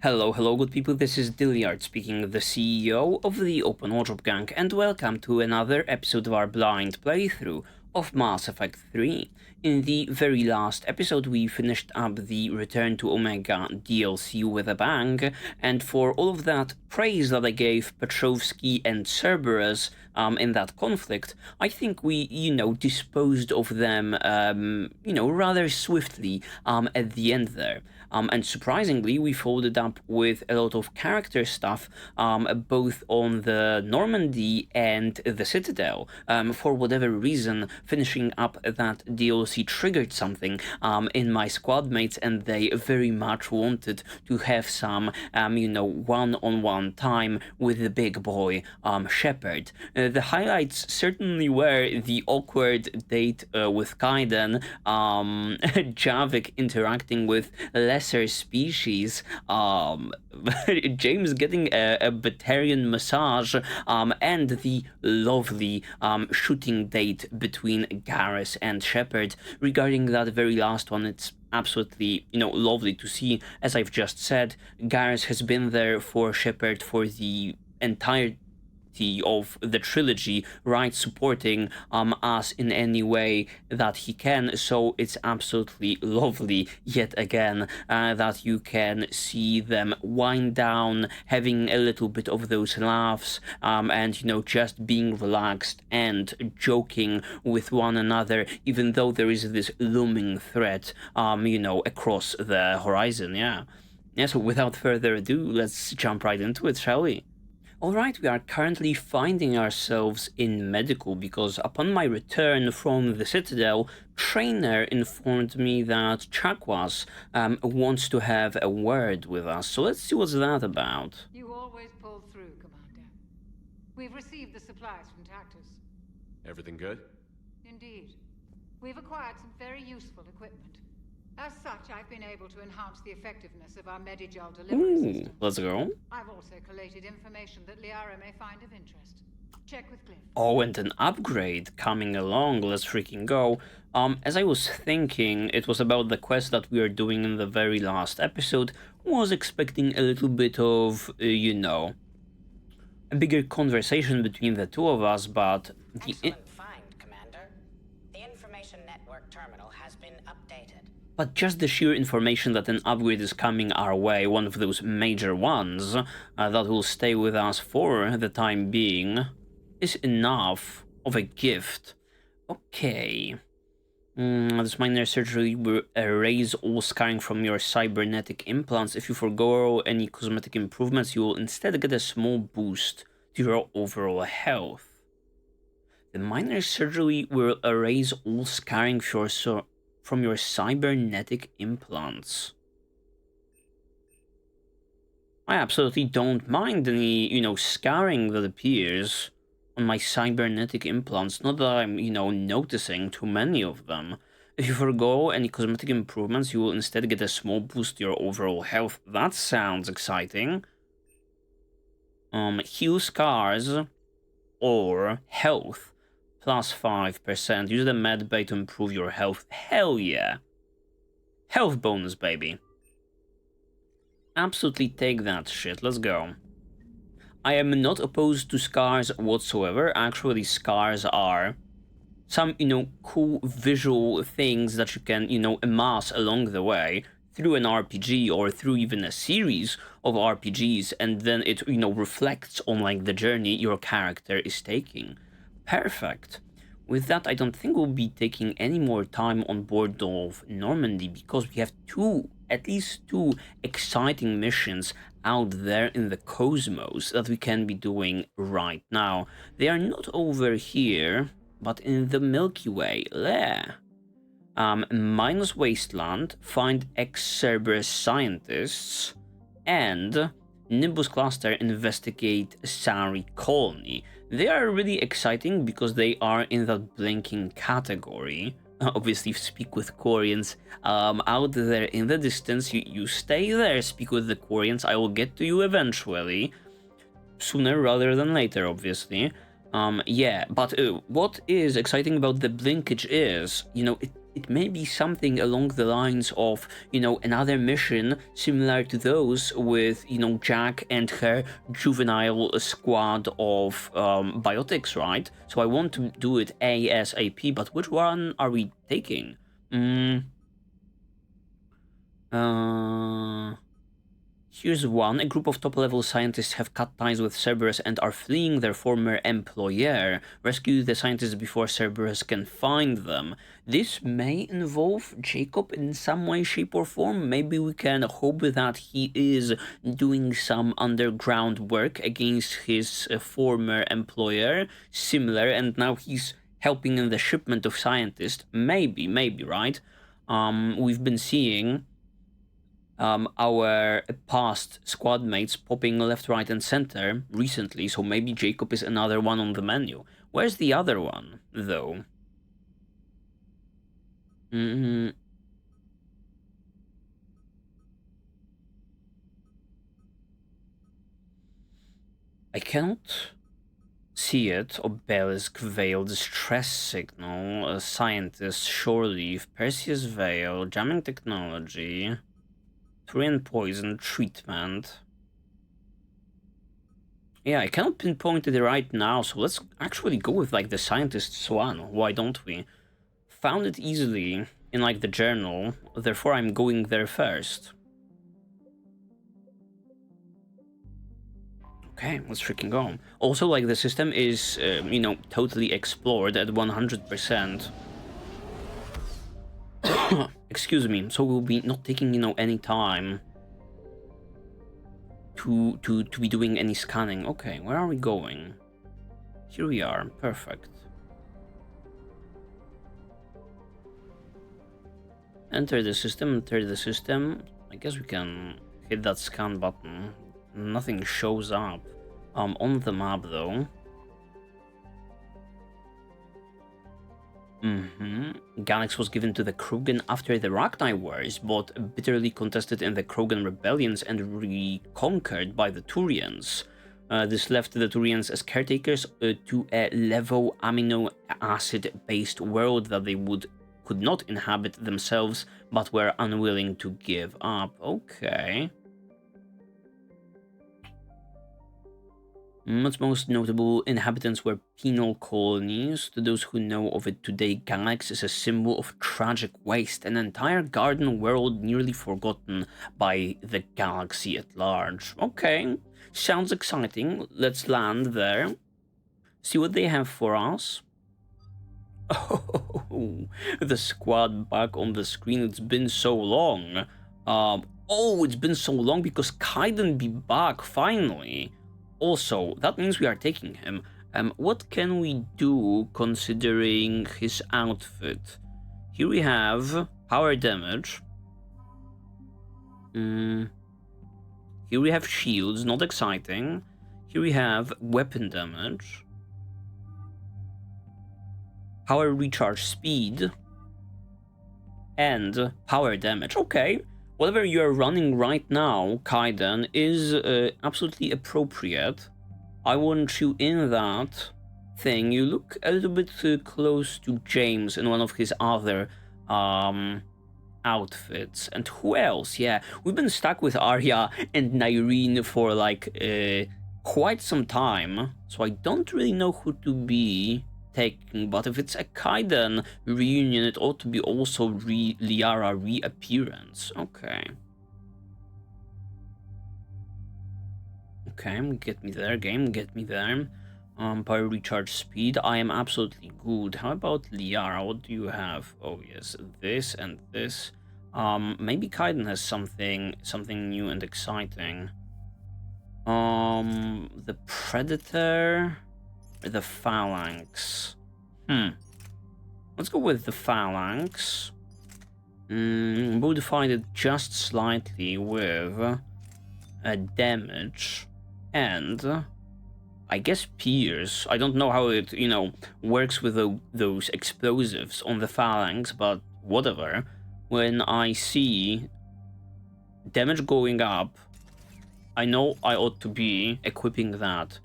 Hello good people, this is Dyliard speaking, the CEO of the Open Wardrobe Gang, and welcome to another episode of our blind playthrough of Mass Effect 3. In the very last episode we finished up the Return to Omega DLC with a bang, and for all of that praise that I gave Petrovsky and Cerberus in that conflict, I think we, disposed of them, rather swiftly at the end there. And surprisingly, we followed up with a lot of character stuff, both on the Normandy and the Citadel. For whatever reason, finishing up that DLC triggered something in my squad mates, and they very much wanted to have some, one-on-one time with the big boy, Shepard. The highlights certainly were the awkward date with Kaiden, Javik interacting with lesser species, James getting a Batarian massage, and the lovely shooting date between Garrus and Shepard. Regarding that very last one, it's absolutely, lovely to see. As I've just said, Garrus has been there for Shepard for the entirety of the trilogy, right, supporting us in any way that he can, so it's absolutely lovely yet again that you can see them wind down, having a little bit of those laughs, and just being relaxed and joking with one another, even though there is this looming threat across the horizon. So without further ado, let's jump right into it, shall we? Alright, we are currently finding ourselves in medical because upon my return from the Citadel, Trainer informed me that Chakwas wants to have a word with us, so let's see what's that about. You always pull through, Commander. We've received the supplies from Tactus. Everything good? Indeed. We've acquired some very useful equipment. As such, I've been able to enhance the effectiveness of our Medigel delivery system. Let's go. I've also collated information that Liara may find of interest. Check with Glyph. Oh, and an upgrade coming along, let's freaking go. As I was thinking, it was about the quest that we are doing in the very last episode, was expecting a little bit of, a bigger conversation between the two of us, but the... Excellent find, Commander. The information network terminal has been updated. But just the sheer information that an upgrade is coming our way, one of those major ones, that will stay with us for the time being, is enough of a gift. Okay. This minor surgery will erase all scarring from your cybernetic implants. If you forgo any cosmetic improvements, you will instead get a small boost to your overall health. The minor surgery will erase all scarring from your cybernetic implants. I absolutely don't mind any, scarring that appears on my cybernetic implants, not that I'm, noticing too many of them. If you forgo any cosmetic improvements, you will instead get a small boost to your overall health. That sounds exciting. Heal scars or health. Plus 5%. Use the med bay to improve your health. Hell yeah. Health bonus, baby. Absolutely take that shit. Let's go. I am not opposed to scars whatsoever. Actually, scars are some, cool visual things that you can, amass along the way through an RPG or through even a series of RPGs, and then it, reflects on, like, the journey your character is taking. Perfect. With that, I don't think we'll be taking any more time on board of Normandy, because we have at least two exciting missions out there in the cosmos that we can be doing right now. They are not over here, but in the Milky Way. There. Minus Wasteland, find ex-Cerberus scientists, and Nimbus Cluster, investigate Sari Colony. They are really exciting because they are in that blinking category. Obviously, speak with Quarians out there in the distance. You stay there, speak with the Quarians. I will get to you eventually. Sooner rather than later, obviously. Yeah, but what is exciting about the blinkage is, it it may be something along the lines of, you know, another mission similar to those with, you know, Jack and her juvenile squad of biotics, right? So I want to do it ASAP, but which one are we taking? Here's one. A group of top-level scientists have cut ties with Cerberus and are fleeing their former employer. Rescue the scientists before Cerberus can find them. This may involve Jacob in some way, shape, or form. Maybe we can hope that he is doing some underground work against his former employer, similar, and now he's helping in the shipment of scientists. Maybe, right? We've been seeing our past squad mates popping left, right, and center recently, so maybe Jacob is another one on the menu. Where's the other one, though? I cannot see it. Obelisk Veil, Distress Signal, a Scientist, Shore Leaf, Perseus Veil, Jamming Technology, Turian Poison, Treatment. Yeah, I cannot pinpoint it right now, so let's actually go with, like, the Scientist's one. Why don't we? Found it easily in, like, the journal, therefore I'm going there first. Okay, let's freaking go. Also, like, the system is, you know, totally explored at 100%. Excuse me, so we'll be not taking, you know, any time to be doing any scanning. Okay, where are we going? Here we are, perfect. Enter the system. I guess we can hit that scan button. Nothing shows up on the map, though. Galax was given to the Krogan after the Rachni Wars, but bitterly contested in the Krogan rebellions and reconquered by the Turians. This left the Turians as caretakers to a levo amino acid-based world that they could not inhabit themselves, but were unwilling to give up. Okay. Its most notable inhabitants were penal colonies. To those who know of it today, Galax is a symbol of tragic waste, an entire garden world nearly forgotten by the galaxy at large. Okay, sounds exciting. Let's land there. See what they have for us. Oh, the squad back on the screen. It's been so long. Oh, it's been so long because Kaiden be back finally. Also, that means we are taking him. What can we do considering his outfit? Here we have power damage. Here we have shields, not exciting. Here we have weapon damage. Power recharge speed. And power damage. Okay. Whatever you're running right now, Kaiden, is absolutely appropriate. I want you in that thing. You look a little bit close to James in one of his other outfits. And who else? Yeah, we've been stuck with Arya and Nyreen for like quite some time, so I don't really know who to be taking, but if it's a Kaiden reunion, it ought to be also Liara reappearance. Okay. Okay, get me there, game, get me there. Power recharge speed, I am absolutely good. How about Liara? What do you have? Oh yes, this and this. Maybe Kaiden has something new and exciting. The Predator. The Phalanx. Let's go with the Phalanx. Modified it just slightly with damage and I guess Pierce. I don't know how it, you know, works with those explosives on the Phalanx, but whatever. When I see damage going up, I know I ought to be equipping that.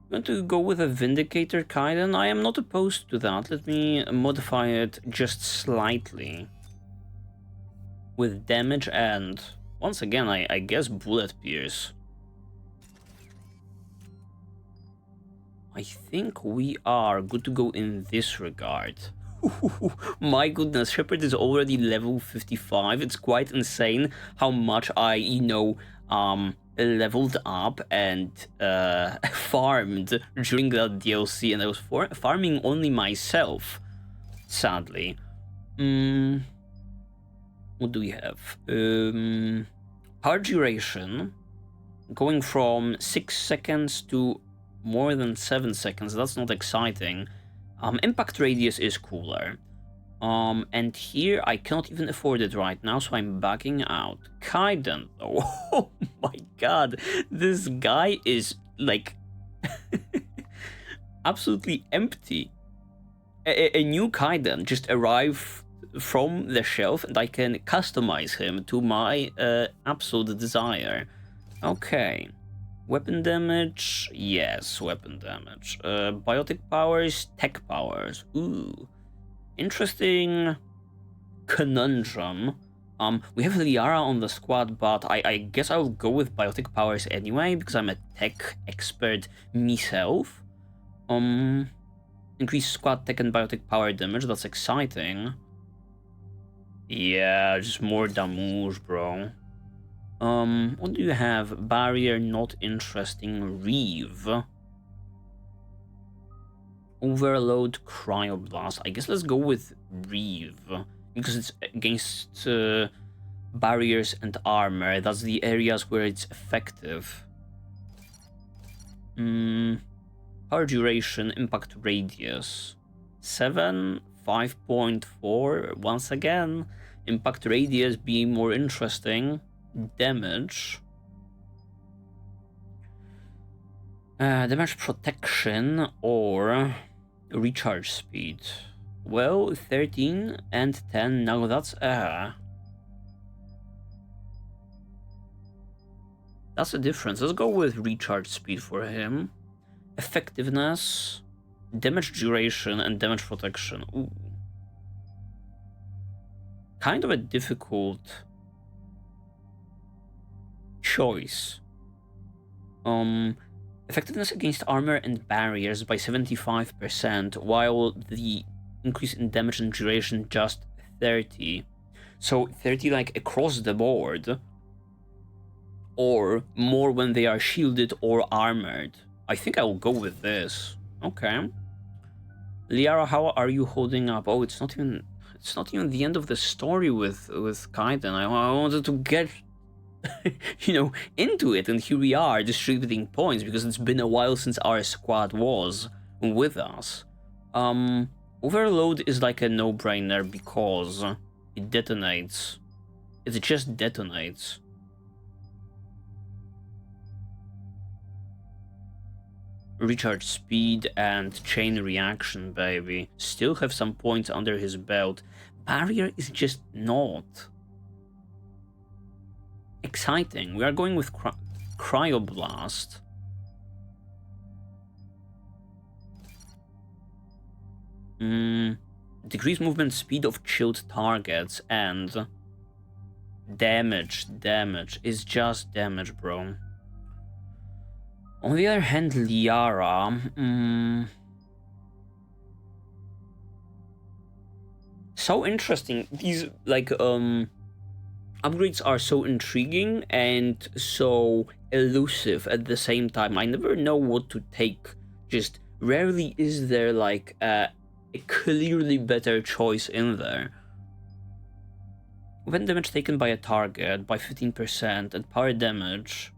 I'm going to go with a Vindicator Kaiden. I am not opposed to that. Let me modify it just slightly. With damage and, once again, I guess Bullet Pierce. I think we are good to go in this regard. My goodness, Shepard is already level 55. It's quite insane how much I, leveled up and farmed during that DLC, and I was farming only myself, sadly. What do we have? Power duration going from 6 seconds to more than 7 seconds. That's not exciting. Impact radius is cooler. And here I cannot even afford it right now, so I'm backing out. Kaiden, though. Oh my god, this guy is like absolutely empty. A new Kaiden just arrived from the shelf, and I can customize him to my absolute desire. Okay. Weapon damage, yes, weapon damage. Biotic powers, tech powers. Ooh. Interesting conundrum. We have Liara on the squad, but I guess I'll go with biotic powers anyway, because I'm a tech expert myself. Increase squad tech and biotic power damage, that's exciting. Yeah, just more damage, bro. What do you have? Barrier, not interesting. Reeve. Overload, Cryoblast. I guess let's go with Reeve, because it's against barriers and armor. That's the areas where it's effective. Power duration, impact radius. 7, 5.4. Once again, impact radius being more interesting. Damage. Damage protection or recharge speed. Well, 13 and 10. Now that's a difference. Let's go with recharge speed for him. Effectiveness, damage duration, and damage protection. Ooh. Kind of a difficult choice. Effectiveness against armor and barriers by 75%, while the increase in damage and duration just 30. So 30 like across the board, or more when they are shielded or armored. I think I will go with this. Okay. Liara, how are you holding up? Oh, it's not even the end of the story with Kaiden. I wanted to get into it, and here we are distributing points because it's been a while since our squad was with us. Overload is like a no-brainer because it detonates. It just detonates. Recharge speed and chain reaction, baby. Still have some points under his belt. Barrier is just not exciting. We are going with Cryoblast. Decrease movement speed of chilled targets and damage. Damage is just damage, bro. On the other hand, Liara, so interesting. These upgrades are so intriguing and so elusive at the same time. I never know what to take. Just rarely is there like a clearly better choice in there. When damage taken by a target by 15% and power damage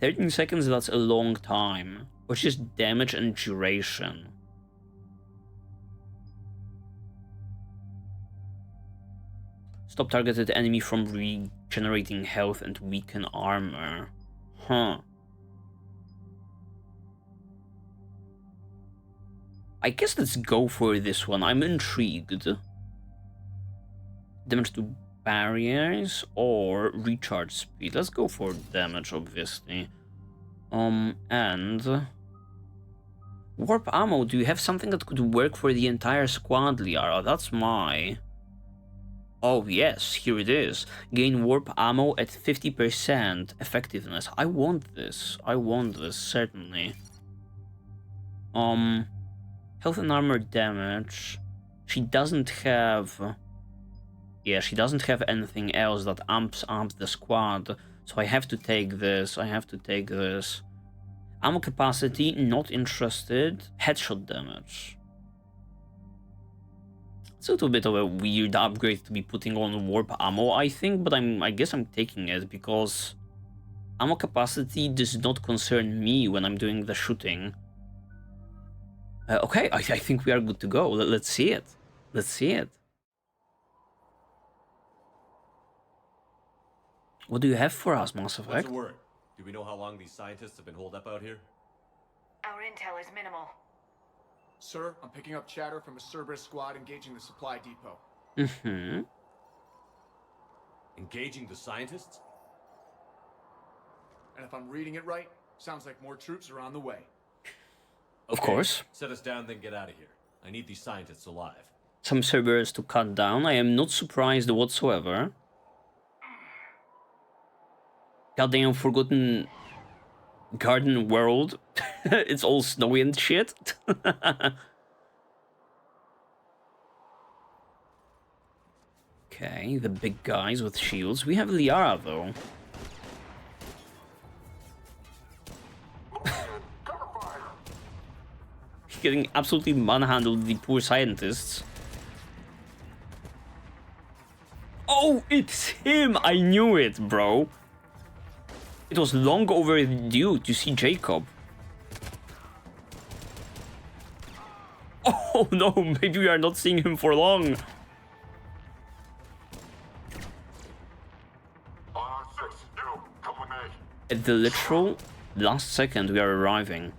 13 seconds, that's a long time. Or just damage and duration. Stop targeted enemy from regenerating health and weaken armor. Huh. I guess let's go for this one. I'm intrigued. Damage to barriers or recharge speed. Let's go for damage, obviously. And Warp ammo, do you have something that could work for the entire squad, Liara? That's my... Oh yes, here it is. Gain warp ammo at 50% effectiveness. I want this, certainly. Health and armor damage. She doesn't have... Yeah, she doesn't have anything else that amps up the squad. So I have to take this, Ammo capacity, not interested. Headshot damage. It's a little bit of a weird upgrade to be putting on warp ammo, I think, but I guess I'm taking it because ammo capacity does not concern me when I'm doing the shooting. Okay, I think we are good to go. Let's see it. Let's see it. What do you have for us, Mass Effect? What's the word? Do we know how long these scientists have been holed up out here? Our intel is minimal. Sir, I'm picking up chatter from a Cerberus squad engaging the supply depot. Mm-hmm. Engaging the scientists? And if I'm reading it right, sounds like more troops are on the way. Of course. Set us down, then get out of here. I need these scientists alive. Some Cerberus to cut down. I am not surprised whatsoever. Goddamn Forgotten Garden world. It's all snowy and shit. Okay, the big guys with shields. We have Liara though. Getting absolutely manhandled, the poor scientists. Oh, it's him! I knew it, bro. It was long overdue to see Jacob. Oh no, maybe we are not seeing him for long. At the literal last second, we are arriving.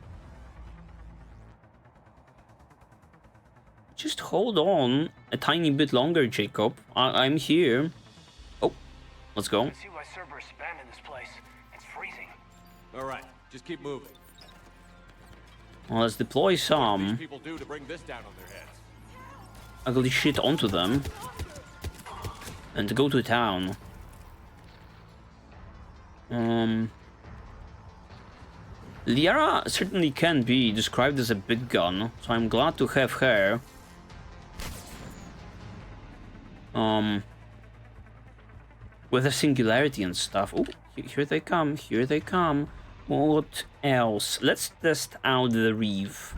Just hold on a tiny bit longer, Jacob. I'm here. Oh, let's go. I see why Cerberus spam in this place. It's freezing. All right, just keep moving. Well, let's deploy What some do people do to bring this down on their heads? ugly shit onto them and go to town. Liara certainly can be described as a big gun, so I'm glad to have her. With a singularity and stuff. Oh, here they come, here they come. What else? Let's test out the reef.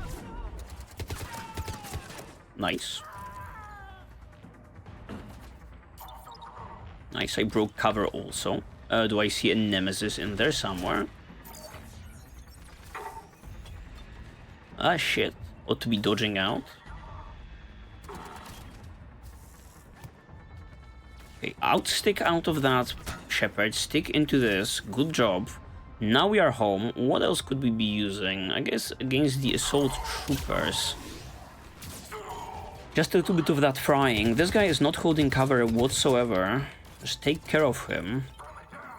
Nice. Nice, I broke cover also. Do I see a nemesis in there somewhere? Ah, shit. Ought to be dodging out. Okay, stick out of that, Shepard. Stick into this. Good job. Now we are home. What else could we be using? I guess against the assault troopers. Just a little bit of that frying. This guy is not holding cover whatsoever. Just take care of him.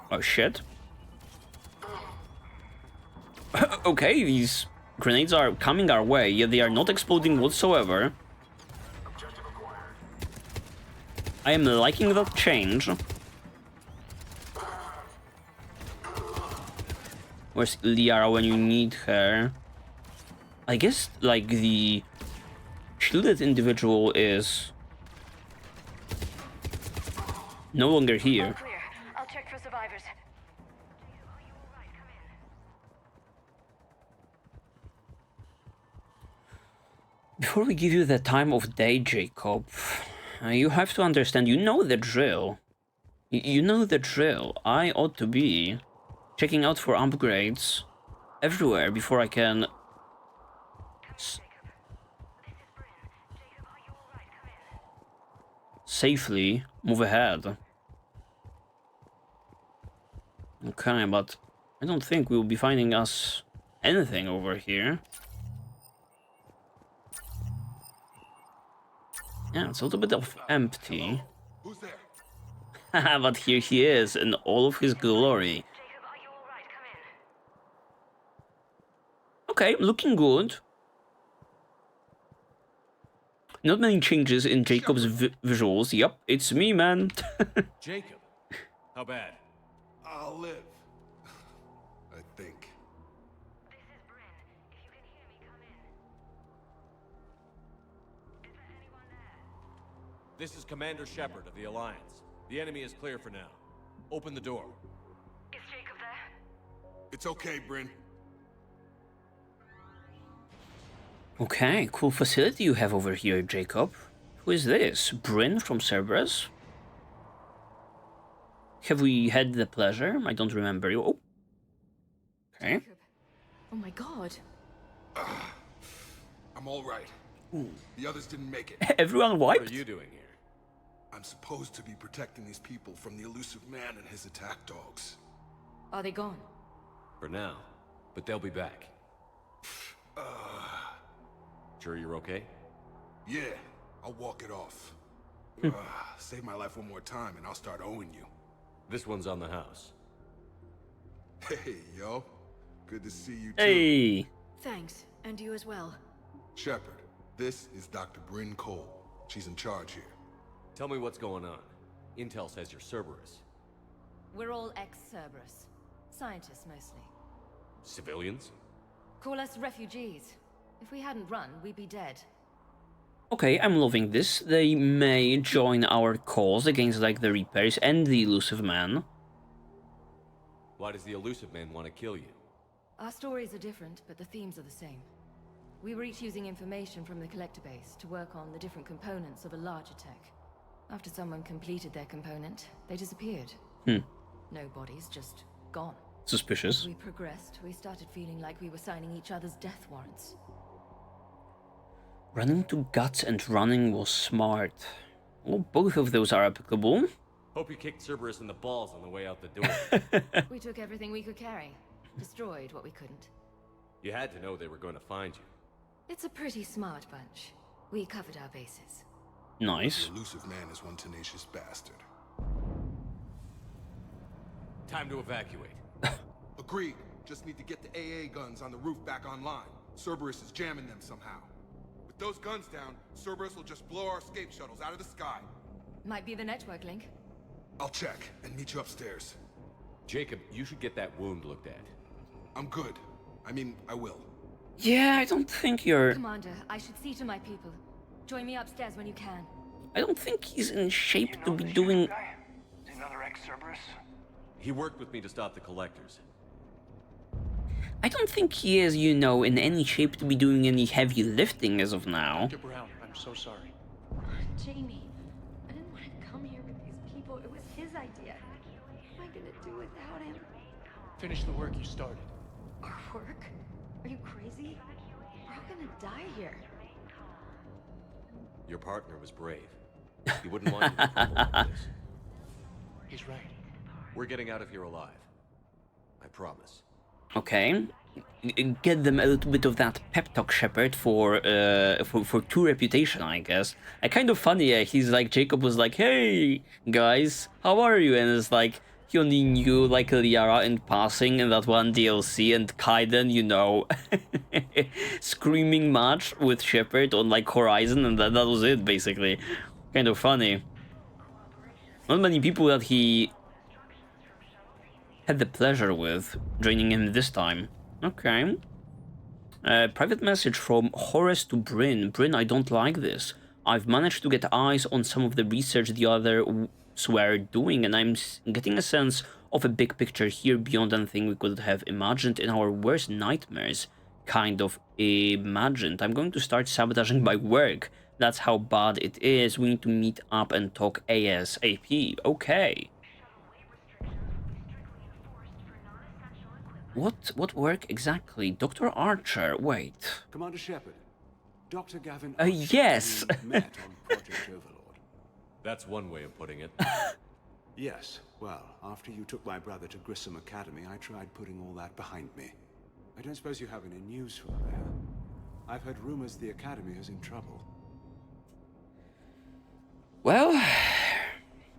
Oh shit. Okay, these grenades are coming our way, yet they are not exploding whatsoever. I am liking that change. Where's Liara when you need her? I guess, like, the shielded individual is no longer here. Clear. I'll check for survivors. Before we give you the time of day, Jacob, you have to understand, you know the drill. You know the drill. I ought to be checking out for upgrades everywhere before I can safely move ahead. Okay, but I don't think we'll be finding us anything over here. Yeah, it's a little bit of empty. Who's there? But here he is in all of his glory. Jacob, are you alright? Come in. Okay, looking good. Not many changes in Jacob's visuals. Yup, it's me, man. Jacob, how bad? I'll live. I think. This is Bryn. If you can hear me, come in. Is there anyone there? This is Commander Shepard of the Alliance. The enemy is clear for now. Open the door. Is Jacob there? It's okay, Bryn. Okay, cool facility you have over here, Jacob. Who is this? Bryn from Cerberus? Have we had the pleasure? I don't remember you. Oh. Okay. Oh my god. I'm all right. The others didn't make it. Everyone What wiped? are you doing here? I'm supposed to be protecting these people from the elusive man and his attack dogs. Are they gone? For now. But they'll be back. Sure you're okay? Yeah, I'll walk it off. Save my life one more time and I'll start owing you. This one's on the house. Hey, yo. Good to see you too. Hey. Thanks, and you as well. Shepard, this is Dr. Bryn Cole. She's in charge here. Tell me what's going on. Intel says you're Cerberus. We're all ex-Cerberus. Scientists, mostly. Civilians? Call us refugees. If we hadn't run, we'd be dead. Okay, I'm loving this. They may join our cause against, like, the Reapers and the Elusive Man. Why does the elusive man want to kill you? Our stories are different, but the themes are the same. We were each using information from the collector base to work on the different components of a larger tech. After someone completed their component, they disappeared. No bodies, just gone. Suspicious. As we progressed, we started feeling like we were signing each other's death warrants. Running to guts and running was smart. Well, both of those are applicable. Hope you kicked Cerberus in the balls on the way out the door. We took everything we could carry. Destroyed what we couldn't. You had to know they were going to find you. It's a pretty smart bunch. We covered our bases. Nice. The elusive man is one tenacious bastard. Time to evacuate. Agreed. Just need to get the AA guns on the roof back online. Cerberus is jamming them somehow. With those guns down, Cerberus will just blow our escape shuttles out of the sky. Might be the network link. I'll check and meet you upstairs. Jacob, you should get that wound looked at. I'm good. I mean, I will. Yeah, I don't think you're... Commander, I should see to my people. Join me upstairs when you can. I don't think he's in shape You to know be the doing... Shepard guy? He's another ex-Cerberus? He worked with me to stop the collectors. I don't think he is, you know, in any shape to be doing any heavy lifting as of now. Dr. Brown, I'm so sorry. Jamie, I didn't want to come here with these people. It was his idea. What am I gonna do without him? Finish the work you started. Our work? Are you crazy? We're all gonna die here. Your partner was brave. He wouldn't want you to crumble like this. He's right. We're getting out of here alive. I promise. Okay. Get them a little bit of that pep talk, Shepard, for true reputation, I guess. Kind of funny, he's like, Jacob was like, hey, guys, how are you? And it's like, he only knew, like, Liara in passing in that one DLC, and Kaiden, you know, screaming match with Shepard on, like, Horizon, and that was it, basically. Kind of funny. Not many people that he had the pleasure with joining him this time. Okay. Private message from Horace to Bryn. Bryn, I don't like this. I've managed to get eyes on some of the research the others were doing, and I'm getting a sense of a big picture here beyond anything we could have imagined in our worst nightmares. Kind of imagined. I'm going to start sabotaging my work. That's how bad it is. We need to meet up and talk ASAP. Okay. What work exactly? Dr. Archer, wait. Commander Shepard, Dr. Gavin yes. met on Project Overlord. That's one way of putting it. Yes, well, after you took my brother to Grissom Academy, I tried putting all that behind me. I don't suppose you have any news from there. I've heard rumors the Academy is in trouble. Well,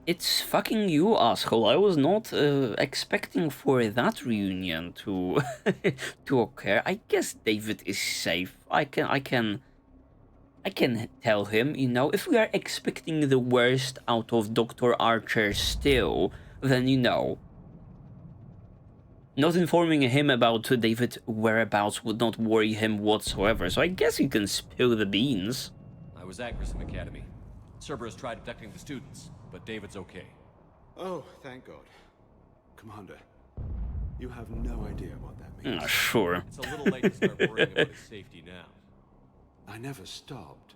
it's fucking you, asshole. I was not expecting for that reunion to to occur. I guess David is safe. I can I can tell him, you know, if we are expecting the worst out of Dr. Archer still, then, you know, not informing him about David's whereabouts would not worry him whatsoever, so I guess you can spill the beans. I was at Grissom Academy. Cerberus tried abducting the students, but David's okay. Oh, thank God. Commander, you have no idea what that means. Sure. It's a little late to start worrying about his safety now. I never stopped.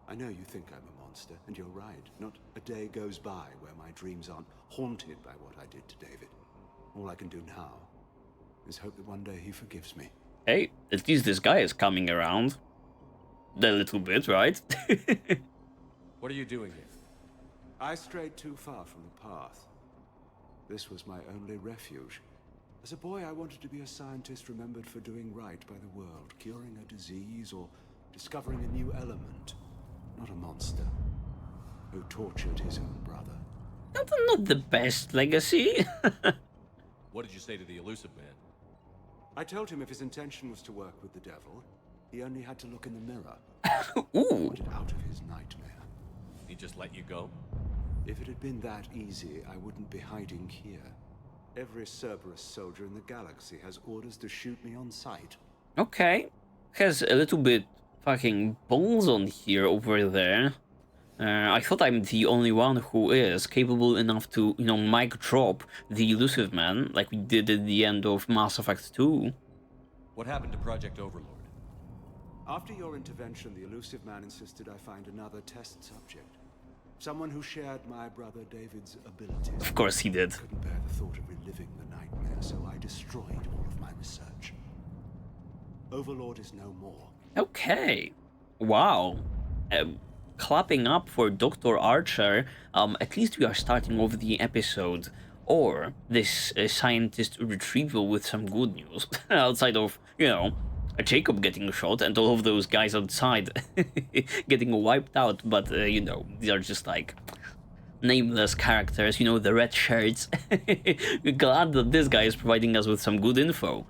I know you think I'm a monster, and you're right. Not a day goes by where my dreams aren't haunted by what I did to David. All I can do now is hope that one day he forgives me. Hey, at least this guy is coming around. A little bit, right? What are you doing here? I strayed too far from the path. This was my only refuge. As a boy, I wanted to be a scientist remembered for doing right by the world, curing a disease or discovering a new element. Not a monster who tortured his own brother. Not the best legacy. What did you say to the elusive man? I told him if his intention was to work with the devil, he only had to look in the mirror. Ooh. I wanted out of his nightmare. He just let you go? If it had been that easy, I wouldn't be hiding here. Every Cerberus soldier in the galaxy has orders to shoot me on sight. Okay. Has a little bit fucking balls on here over there. I thought I'm the only one who is capable enough to, you know, mic drop the elusive man, like we did at the end of Mass Effect 2. What happened to Project Overlord? After your intervention, the elusive man insisted I find another test subject. Someone who shared my brother David's abilities. Of course he did. I couldn't bear the thought of reliving the nightmare, so I destroyed all of my research. Overlord is no more. Okay. Wow. Clapping up for Dr. Archer. At least we are starting off the episode, or this scientist retrieval with some good news. Outside of, you know, Jacob getting shot and all of those guys outside getting wiped out, but, you know, these are just like nameless characters, you know, the red shirts. Glad that this guy is providing us with some good info.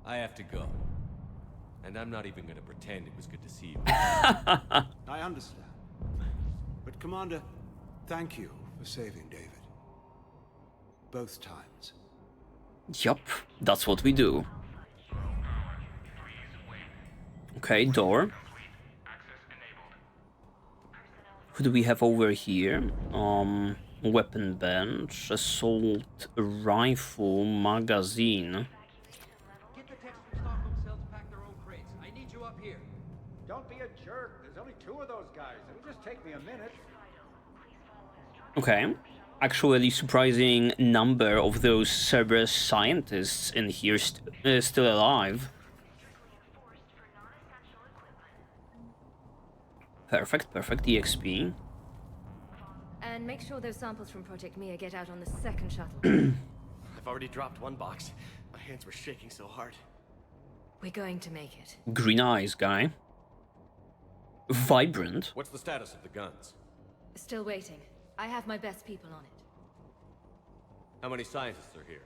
I have to go. And I'm not even gonna pretend it was good to see you. I understand. But Commander, thank you for saving David. Both times. Yup, that's what we do. Okay, door. Who do we have over here? Weapon bench, assault rifle, magazine. Get the techs from Stockholm Cell to pack their own crates. I need you up here. Don't be a jerk. There's only 2 of those guys. It'll just take me a minute. Okay. Actually, surprising number of those Cerberus scientists in here still alive. Perfect, perfect. EXP. And make sure those samples from Project Mia get out on the second shuttle. I've already dropped one box. My hands were shaking so hard. We're going to make it. Green eyes guy. Vibrant. What's the status of the guns? Still waiting. I have my best people on it. How many scientists are here?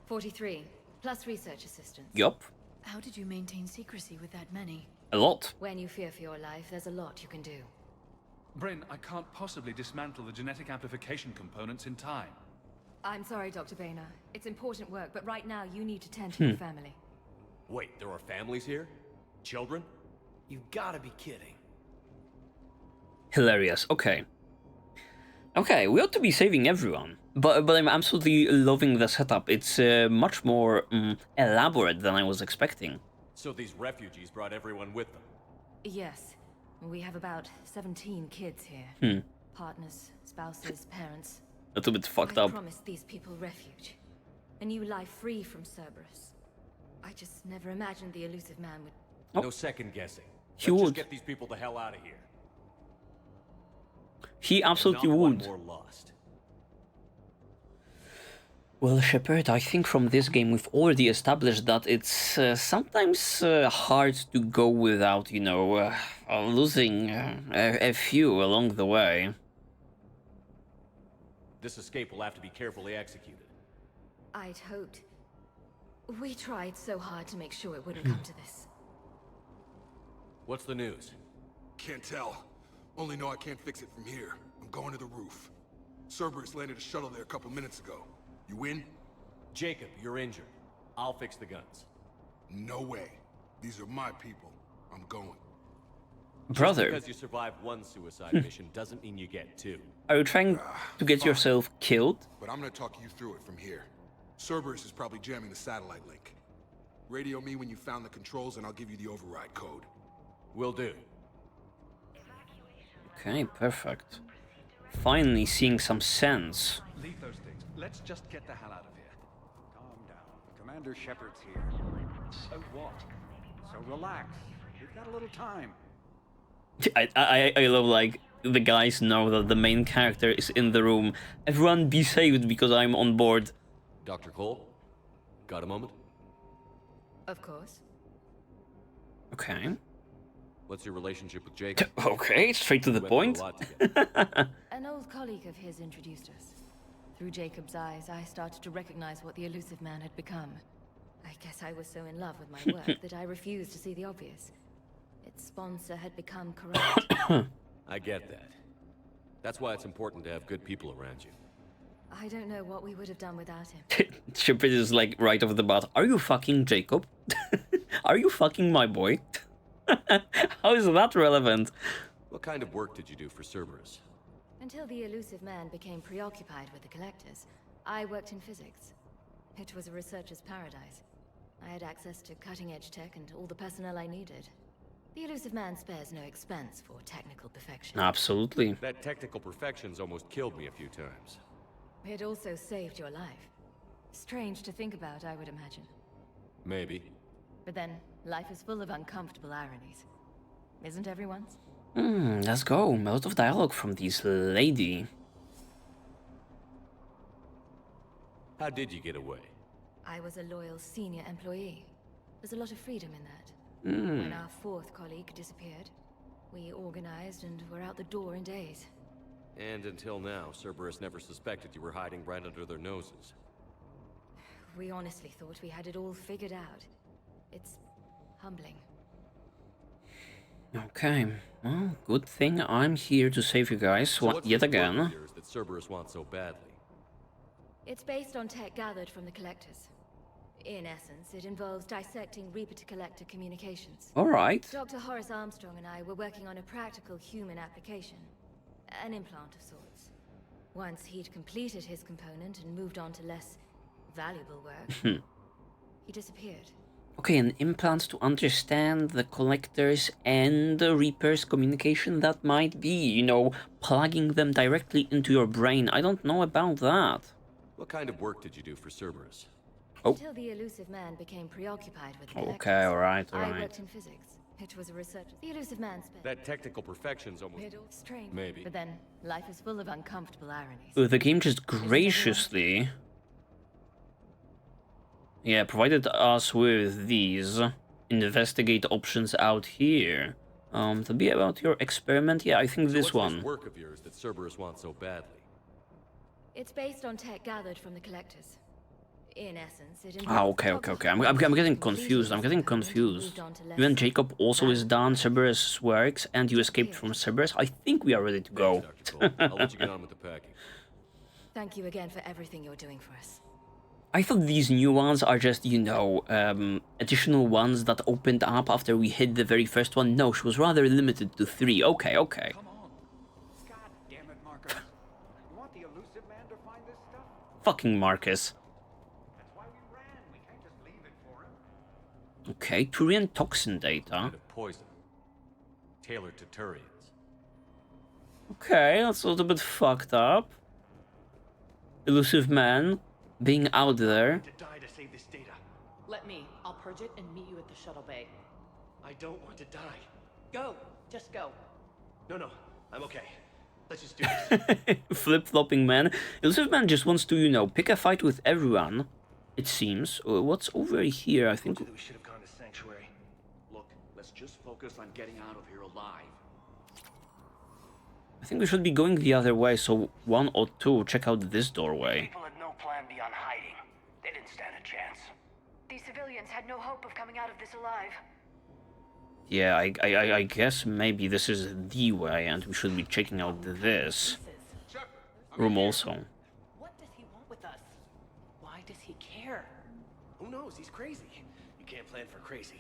43, plus research assistants. Yup. How did you maintain secrecy with that many? A lot. When you fear for your life, there's a lot you can do. Bryn, I can't possibly dismantle the genetic amplification components in time. I'm sorry, Dr. Boehner. It's important work, but right now you need to tend to your family. Wait, there are families here? Children? You gotta be kidding. Hilarious. Okay. Okay, we ought to be saving everyone. But I'm absolutely loving the setup. It's much more elaborate than I was expecting. So these refugees brought everyone with them? Yes. We have about 17 kids here. Partners, spouses, parents. A little bit fucked up. I promised these people refuge. A new life free from Cerberus. I just never imagined the elusive man would... No second guessing. He Let's would. just get these people the hell out of here. He absolutely Not would. one more lost. Well, Shepard, I think from this game we've already established that it's sometimes hard to go without, you know, losing a few along the way. This escape will have to be carefully executed. I'd hoped. We tried so hard to make sure it wouldn't come to this. What's the news? Can't tell. Only know I can't fix it from here. I'm going to the roof. Cerberus landed a shuttle there a couple minutes ago. You win? Jacob, you're injured. I'll fix the guns. No way. These are my people. I'm going. Brother. Just because you survive one suicide mission doesn't mean you get two. Are you trying to get yourself killed? But I'm gonna talk you through it from here. Cerberus is probably jamming the satellite link. Radio me when you found the controls and I'll give you the override code. Will do. Okay, perfect. Finally seeing some sense. Leave those things. Let's just get the hell out of here. Calm down. Commander Shepard's here. So what? So relax. We've got a little time. I love, like, the guys know that the main character is in the room. Everyone be saved because I'm on board. Dr. Cole, got a moment? Of course. Okay. What's your relationship with Jacob? Okay, straight to the point. An old colleague of his introduced us. Through Jacob's eyes, I started to recognize what the elusive man had become. I guess I was so in love with my work that I refused to see the obvious. Its sponsor had become corrupt. I get that. That's why it's important to have good people around you. I don't know what we would have done without him. Shepard is like right off the bat. Are you fucking Jacob? Are you fucking my boy? How is that relevant? What kind of work did you do for Cerberus? Until the elusive man became preoccupied with the collectors, I worked in physics. It was a researcher's paradise. I had access to cutting-edge tech and all the personnel I needed. The elusive man spares no expense for technical perfection. Absolutely. That technical perfection's almost killed me a few times. It also saved your life. Strange to think about, I would imagine. Maybe. But then, life is full of uncomfortable ironies. Isn't everyone's? Let's go. A lot of dialogue from this lady. How did you get away? I was a loyal senior employee. There's a lot of freedom in that. When our fourth colleague disappeared, we organized and were out the door in days. And until now, Cerberus never suspected you were hiding right under their noses. We honestly thought we had it all figured out. It's humbling. Okay, well, good thing I'm here to save you guys yet again. That Cerberus wants so badly? It's based on tech gathered from the collectors. In essence, it involves dissecting Reaper-to-Collector communications. Alright. Dr. Horace Armstrong and I were working on a practical human application. An implant of sorts. Once he'd completed his component and moved on to less valuable work, he disappeared. Okay, an implant to understand the Collectors and the Reapers' communication. That might be, you know, plugging them directly into your brain. I don't know about that. What kind of work did you do for Cerberus? Until the elusive man became preoccupied with the collectors. Okay, alright. I worked in physics. It was a research. The elusive man spent. That technical perfection's almost strange. Maybe. But then life is full of uncomfortable ironies. The game just graciously, provided us with these investigate options out here. To be about your experiment, I think so this what's one. This work of yours that Cerberus wants so badly? It's based on tech gathered from the collectors. In essence, it involves Okay. I'm getting confused. Even Jacob also is done Cerberus works, and you escaped from Cerberus. I think we are ready to go. I'll let you get on with the packing. Thank you again for everything you're doing for us. I thought these new ones are just, you know, additional ones that opened up after we hit the very first one. No, she was rather limited to 3. Okay. Come on. God damn it, Marcus. You want the elusive man to find this stuff? Fucking Marcus. That's why we ran. We can't just leave it for him. Okay, Turian toxin data. Kind of poison. Tailored to Turians. Okay, that's a little bit fucked up. Elusive man being out there. To die to save this data. Let me. I'll purge it and meet you at the shuttle bay. I don't want to die. Go. Just go. No. I'm okay. Let's just do this. Flip-flopping man. Elusive man just wants to, you know, pick a fight with everyone. It seems. What's over here? I think we should have gone to Sanctuary. Look, let's just focus on getting out of here alive. I think we should be going the other way, so 1 or 2, check out this doorway. People had no plan beyond hiding. They didn't stand a chance. These civilians had no hope of coming out of this alive. Yeah, I guess maybe this is the way, and we should be checking out this room also. What does he want with us? Why does he care? Who knows? He's crazy. You can't plan for crazy.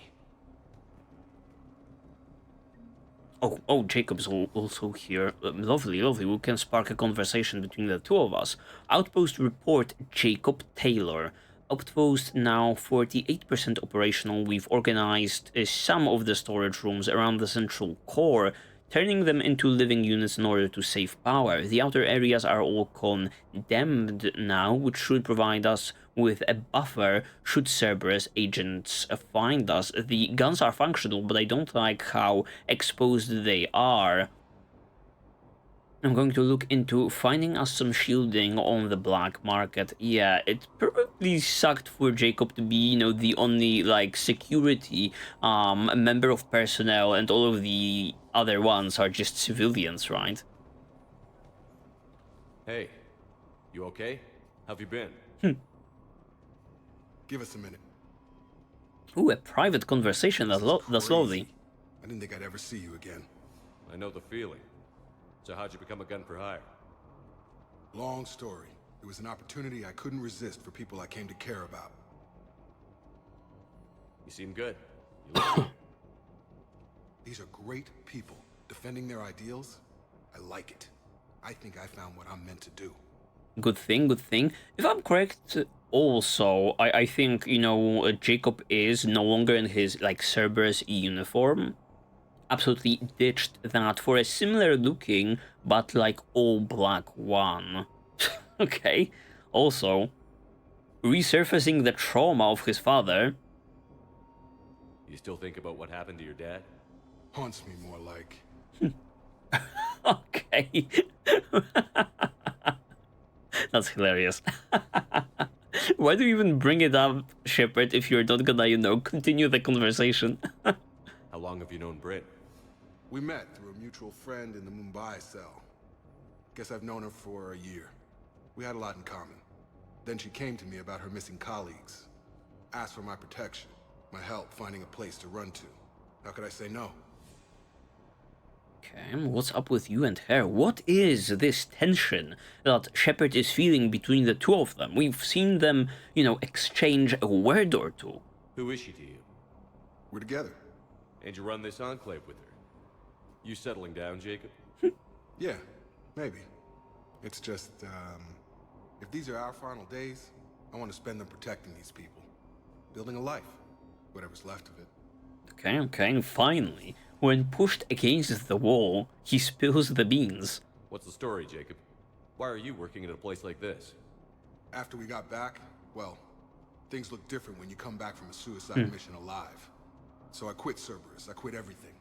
Oh, Jacob's also here. Lovely. We can spark a conversation between the two of us. Outpost report, Jacob Taylor. Outpost now 48% operational. We've organized some of the storage rooms around the central core, turning them into living units in order to save power. The outer areas are all condemned now, which should provide us with a buffer should Cerberus agents find us. The guns are functional, but I don't like how exposed they are. I'm going to look into finding us some shielding on the black market. Yeah, it probably sucked for Jacob to be, you know, the only, like, security member of personnel, and all of the other ones are just civilians, right? Hey, you okay? How have you been? Give us a minute. Ooh, a private conversation. That's lovely. I didn't think I'd ever see you again. I know the feeling. So how'd you become a gun for hire? Long story. It was an opportunity I couldn't resist for people I came to care about. You seem good. You look good. These are great people. Defending their ideals, I like it. I think I found what I'm meant to do. Good thing. If I'm correct, also, I think, you know, Jacob is no longer in his, like, Cerberus uniform. Absolutely ditched that for a similar looking, but, like, all black one. Okay. Also, resurfacing the trauma of his father. You still think about what happened to your dad? Haunts me more like. Okay. That's hilarious. Why do you even bring it up, Shepard, if you're not gonna, you know, continue the conversation? How long have you known Britt? We met through a mutual friend in the Mumbai cell. Guess I've known her for a year. We had a lot in common. Then she came to me about her missing colleagues. Asked for my protection, my help finding a place to run to. How could I say no? Okay, what's up with you and her? What is this tension that Shepard is feeling between the two of them? We've seen them, you know, exchange a word or two. Who is she to you? We're together. And you run this enclave with her? You settling down, Jacob? Yeah, maybe. It's just, if these are our final days, I want to spend them protecting these people. Building a life. Whatever's left of it. Okay, and finally, when pushed against the wall, he spills the beans. What's the story, Jacob? Why are you working at a place like this? After we got back, well, things look different when you come back from a suicide mission alive. So I quit Cerberus, I quit everything.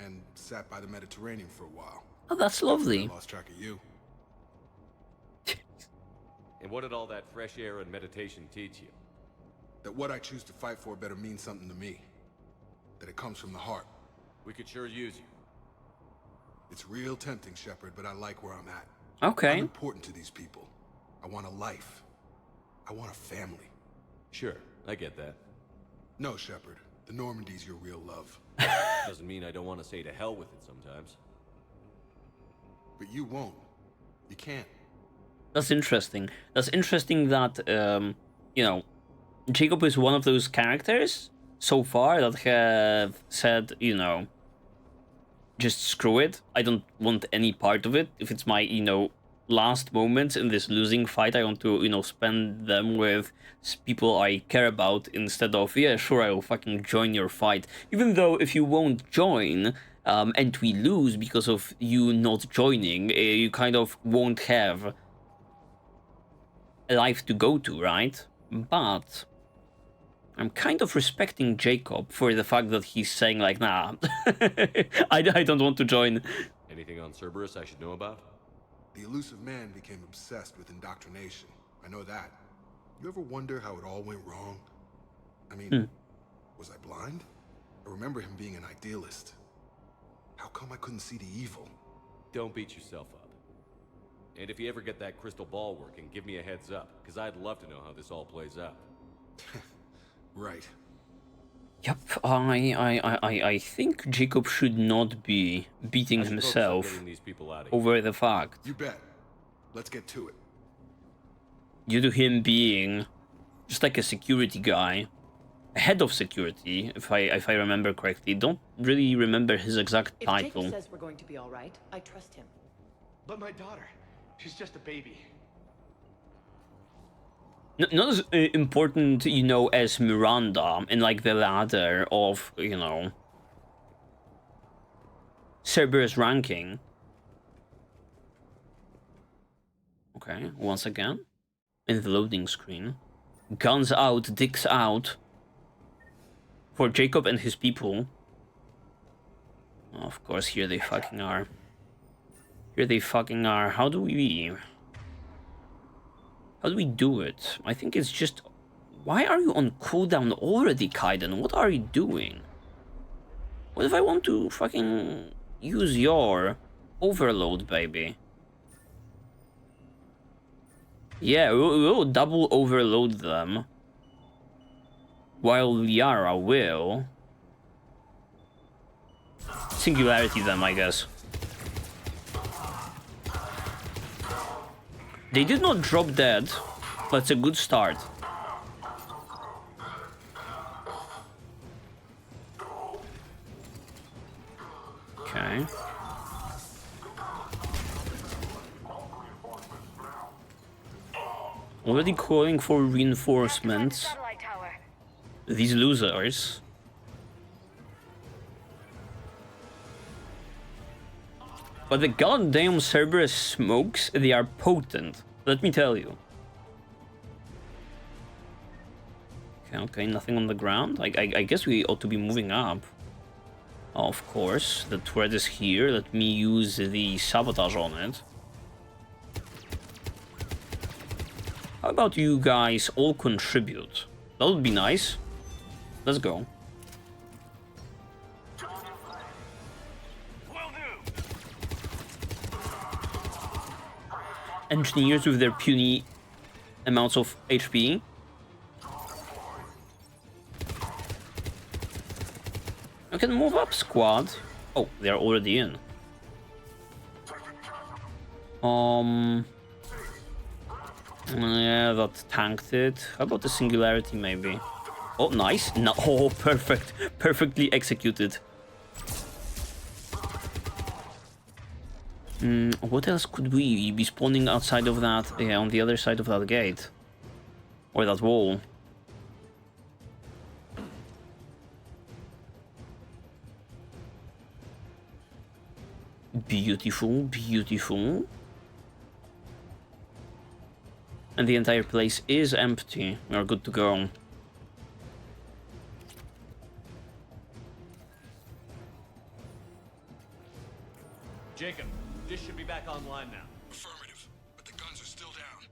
And sat by the Mediterranean for a while. Oh, that's lovely. I lost track of you. And what did all that fresh air and meditation teach you? That what I choose to fight for better mean something to me. That it comes from the heart. We could sure use you. It's real tempting, Shepard, but I like where I'm at. Okay. I'm important to these people. I want a life. I want a family. Sure, I get that. No, Shepard. The Normandy's your real love. Doesn't mean I don't want to say to hell with it sometimes. But you won't. You can't. That's interesting. That's interesting that, you know, Jacob is one of those characters so far that have said, you know, just screw it. I don't want any part of it. If it's my, you know, last moments in this losing fight, I want to, you know, spend them with people I care about instead of, yeah, sure, I'll fucking join your fight. Even though if you won't join, and we lose because of you not joining, you kind of won't have a life to go to, right? But I'm kind of respecting Jacob for the fact that he's saying, like, nah, I don't want to join. Anything on Cerberus I should know about? The elusive man became obsessed with indoctrination. I know that. You ever wonder how it all went wrong? I mean, was I blind? I remember him being an idealist. How come I couldn't see the evil? Don't beat yourself up. And if you ever get that crystal ball working, give me a heads up, because I'd love to know how this all plays out. Right. Yep, I think Jacob should not be beating himself getting these people out of here. over the fact. You bet. Let's get to it. Due to him being just like a security guy, head of security, if I remember correctly. Don't really remember his exact title. If Jacob says we're going to be all right, I trust him. But my daughter, she's just a baby. Not as important, you know, as Miranda in like the ladder of, you know, Cerberus ranking. Okay, once again, in the loading screen. Guns out, dicks out. For Jacob and his people. Of course, here they fucking are. Here they fucking are. How do we do it? I think it's just... Why are you on cooldown already, Kaiden? What are you doing? What if I want to fucking use your overload, baby? Yeah, we'll double overload them. While Liara will... singularity them, I guess. They did not drop dead, but it's a good start. Okay. Already calling for reinforcements. These losers. But the goddamn Cerberus smokes, they are potent, let me tell you. Okay, nothing on the ground. I guess we ought to be moving up. Of course, the thread is here. Let me use the sabotage on it. How about you guys all contribute? That would be nice. Let's go. Engineers with their puny amounts of HP. I can move up, squad. Oh, they're already in. Yeah, that tanked it. How about the singularity, maybe? Oh, nice. No, oh, perfect. Perfectly executed. What else could we be spawning outside of that? Yeah, on the other side of that gate. Or that wall. Beautiful, beautiful. And the entire place is empty. We are good to go. Jacob, this should be back online now. Affirmative, but the guns are still down.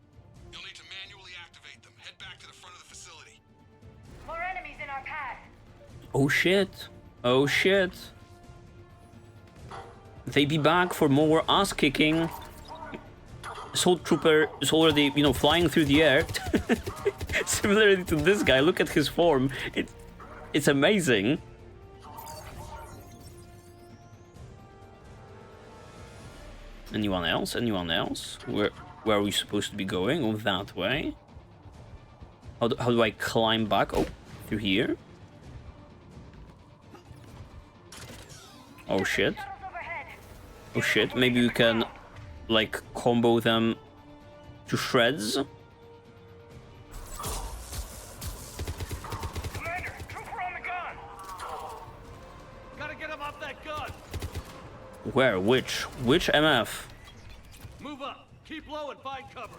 You'll need to manually activate them. Head back to the front of the facility. More enemies in our path. Oh shit. Oh shit. They be back for more ass kicking. Assault trooper is already, you know, flying through the air. Similarly to this guy, look at his form. It's amazing. Anyone else? Anyone else? Where are we supposed to be going? Oh, that way. How do I climb back? Oh, through here. Oh shit. Oh shit, maybe we can, like, combo them to shreds. Commander, trooper on the gun! Gotta get him off that gun! Where? Which MF? Move up, keep low and find cover.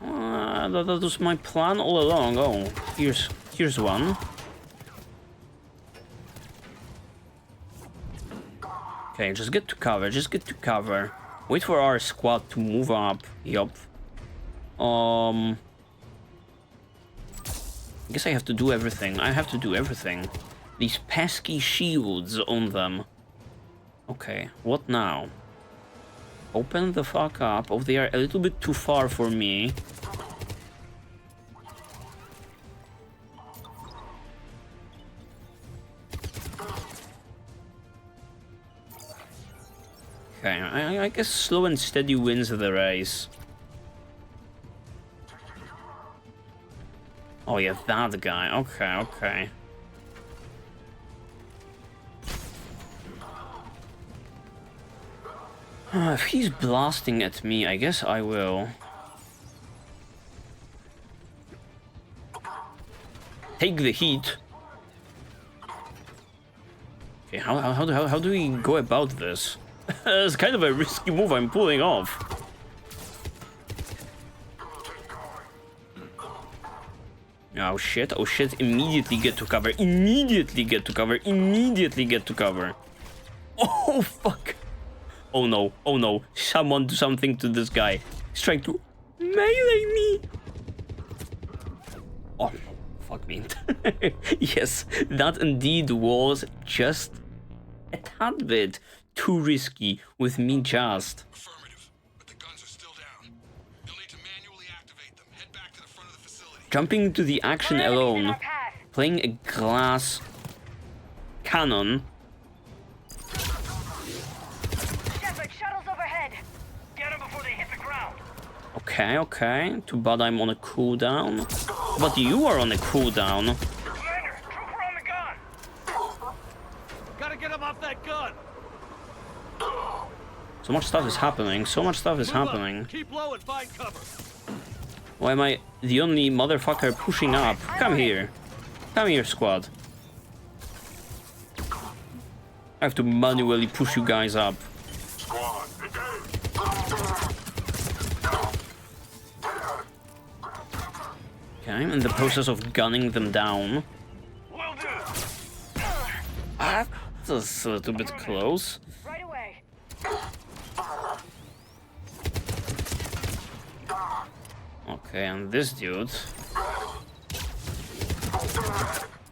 That was my plan all along. Oh, here's one. Okay, just get to cover, just get to cover. Wait for our squad to move up. Yup. I guess I have to do everything. I have to do everything. These pesky shields on them. Okay, what now? Open the fuck up. Oh, they are a little bit too far for me. Okay, I guess slow and steady wins the race. Oh yeah, that guy. Okay, okay. If he's blasting at me, I guess I will. Take the heat. Okay, how do we go about this? It's kind of a risky move I'm pulling off. Oh shit, immediately get to cover, immediately get to cover, immediately get to cover. Oh fuck. Oh no, someone do something to this guy. He's trying to melee me. Oh, fuck me. Yes, that indeed was just a tad bit too risky with me just. Affirmative, but the guns are still down. You'll need to manually activate them. Head back to the front of the facility. Jumping into the action alone, playing a glass cannon. Shepard, shuttle's overhead. Get him before they hit the ground. Okay, okay. Too bad I'm on a cooldown. But you are on a cooldown. Commander, trooper on the gun. Gotta get him off that gun. So much stuff is happening. So much stuff is happening. Keep low and find cover. Why am I the only motherfucker pushing up? Come here. Come here, squad. I have to manually push you guys up. Okay, I'm in the process of gunning them down. Ah, that's a little bit close. Right away. Okay, and this dude.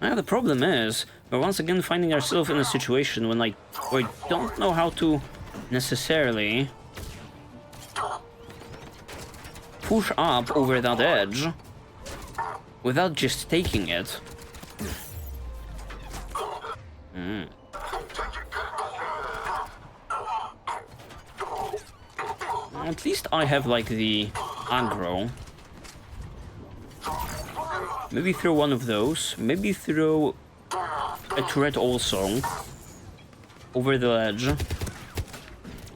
Now the problem is, we're once again finding ourselves in a situation when I don't know how to necessarily push up over that edge without just taking it. At least I have like the aggro. Maybe throw one of those. Maybe throw a turret also over the ledge.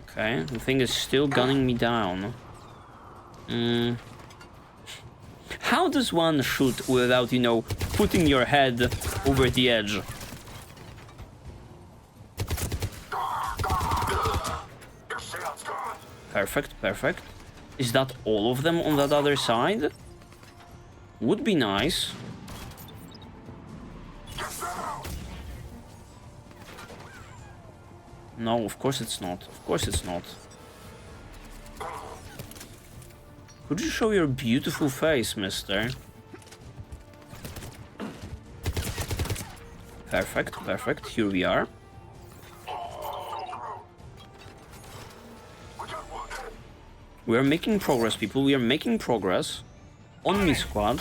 Okay, the thing is still gunning me down. How does one shoot without, you know, putting your head over the edge? Perfect, perfect. Is that all of them on that other side? Would be nice. No, of course it's not. Of course it's not. Could you show your beautiful face, mister? Perfect, perfect. Here we are. We are making progress, people. We are making progress. On me, squad.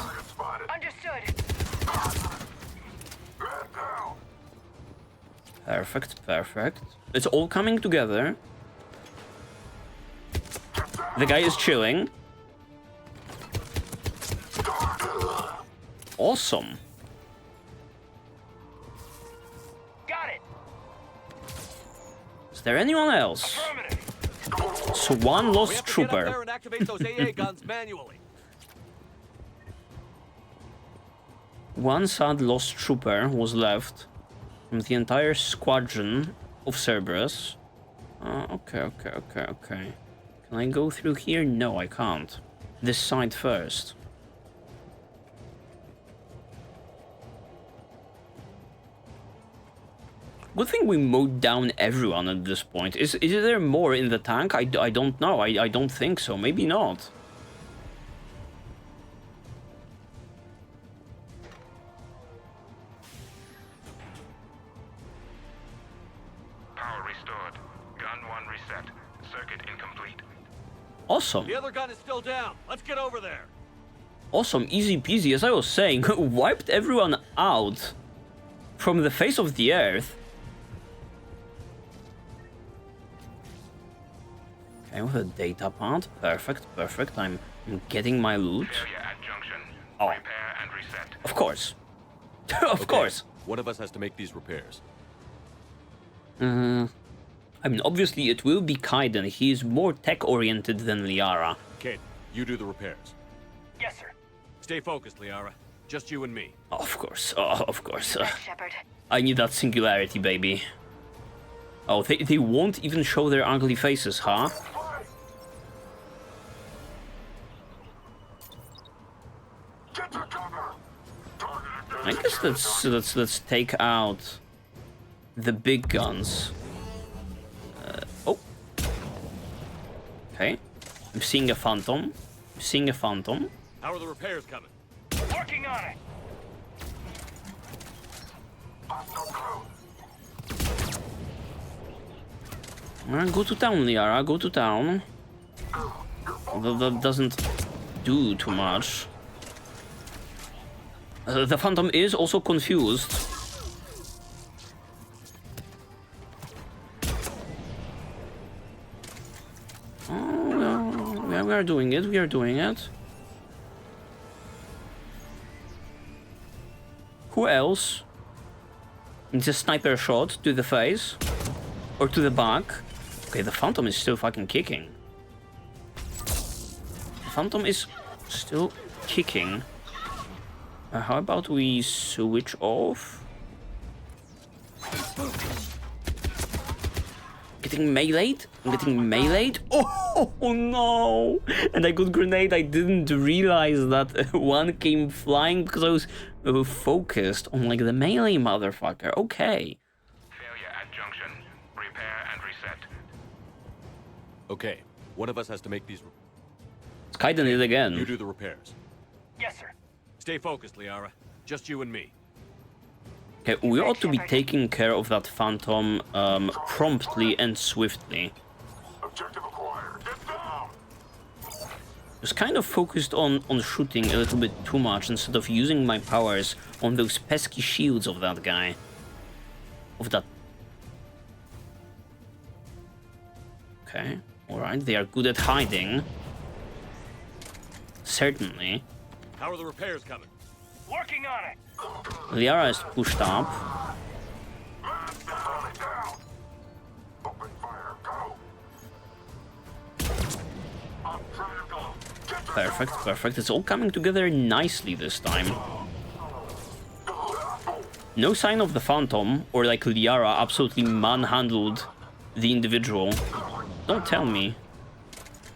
Understood. Perfect, perfect. It's all coming together. The guy is chilling. Awesome. Got it. Is there anyone else? So one lost trooper. Get up there and activate those AA guns manually. One sad lost trooper was left from the entire squadron of Cerberus. Okay. Can I go through here? No, I can't. This side first. Good thing we mowed down everyone at this point. Is there more in the tank? I don't know. I don't think so. Maybe not. Power restored. Gun 1 reset. Circuit incomplete. Awesome. The other gun is still down. Let's get over there. Awesome. Easy peasy. As I was saying, wiped everyone out from the face of the earth. Okay, with a data pad. Perfect, perfect. I'm getting my loot. Failure at junction. Oh. Repair and reset. Of course. Of course. One of us has to make these repairs. I mean, obviously it will be Kaiden. He is more tech-oriented than Liara. Kate, you do the repairs. Yes, sir. Stay focused, Liara. Just you and me. Of course, of course. Thanks, Shepard. I need that singularity, baby. Oh, they won't even show their ugly faces, huh? I guess let's take out the big guns. Oh. Okay. I'm seeing a phantom. I'm seeing a phantom. How are the repairs coming? Working on it. Go to town, Liara. Go to town. That doesn't do too much. The phantom is also confused. Oh, yeah, we are doing it. We are doing it. Who else? It's a sniper shot to the face or to the back. Okay, the phantom is still fucking kicking. The phantom is still kicking. How about we switch off? Getting meleeed? I'm getting meleeed? Oh, no! And I got grenade. I didn't realize that one came flying because I was focused on like the melee motherfucker. Okay. Failure at junction. Repair and reset. Okay, one of us has to make these. Kaiden it again. You do the repairs. Yes, sir. Stay focused, Liara. Just you and me. Okay, we ought to be taking care of that phantom promptly and swiftly. Objective acquired. Get down. Was kind of focused on shooting a little bit too much instead of using my powers on those pesky shields of that guy. Of that. Okay, alright, they are good at hiding. Certainly. How are the repairs coming? Working on it. Liara is pushed up. Perfect, perfect. It's all coming together nicely this time. No sign of the phantom, or like Liara absolutely manhandled the individual. Don't tell me.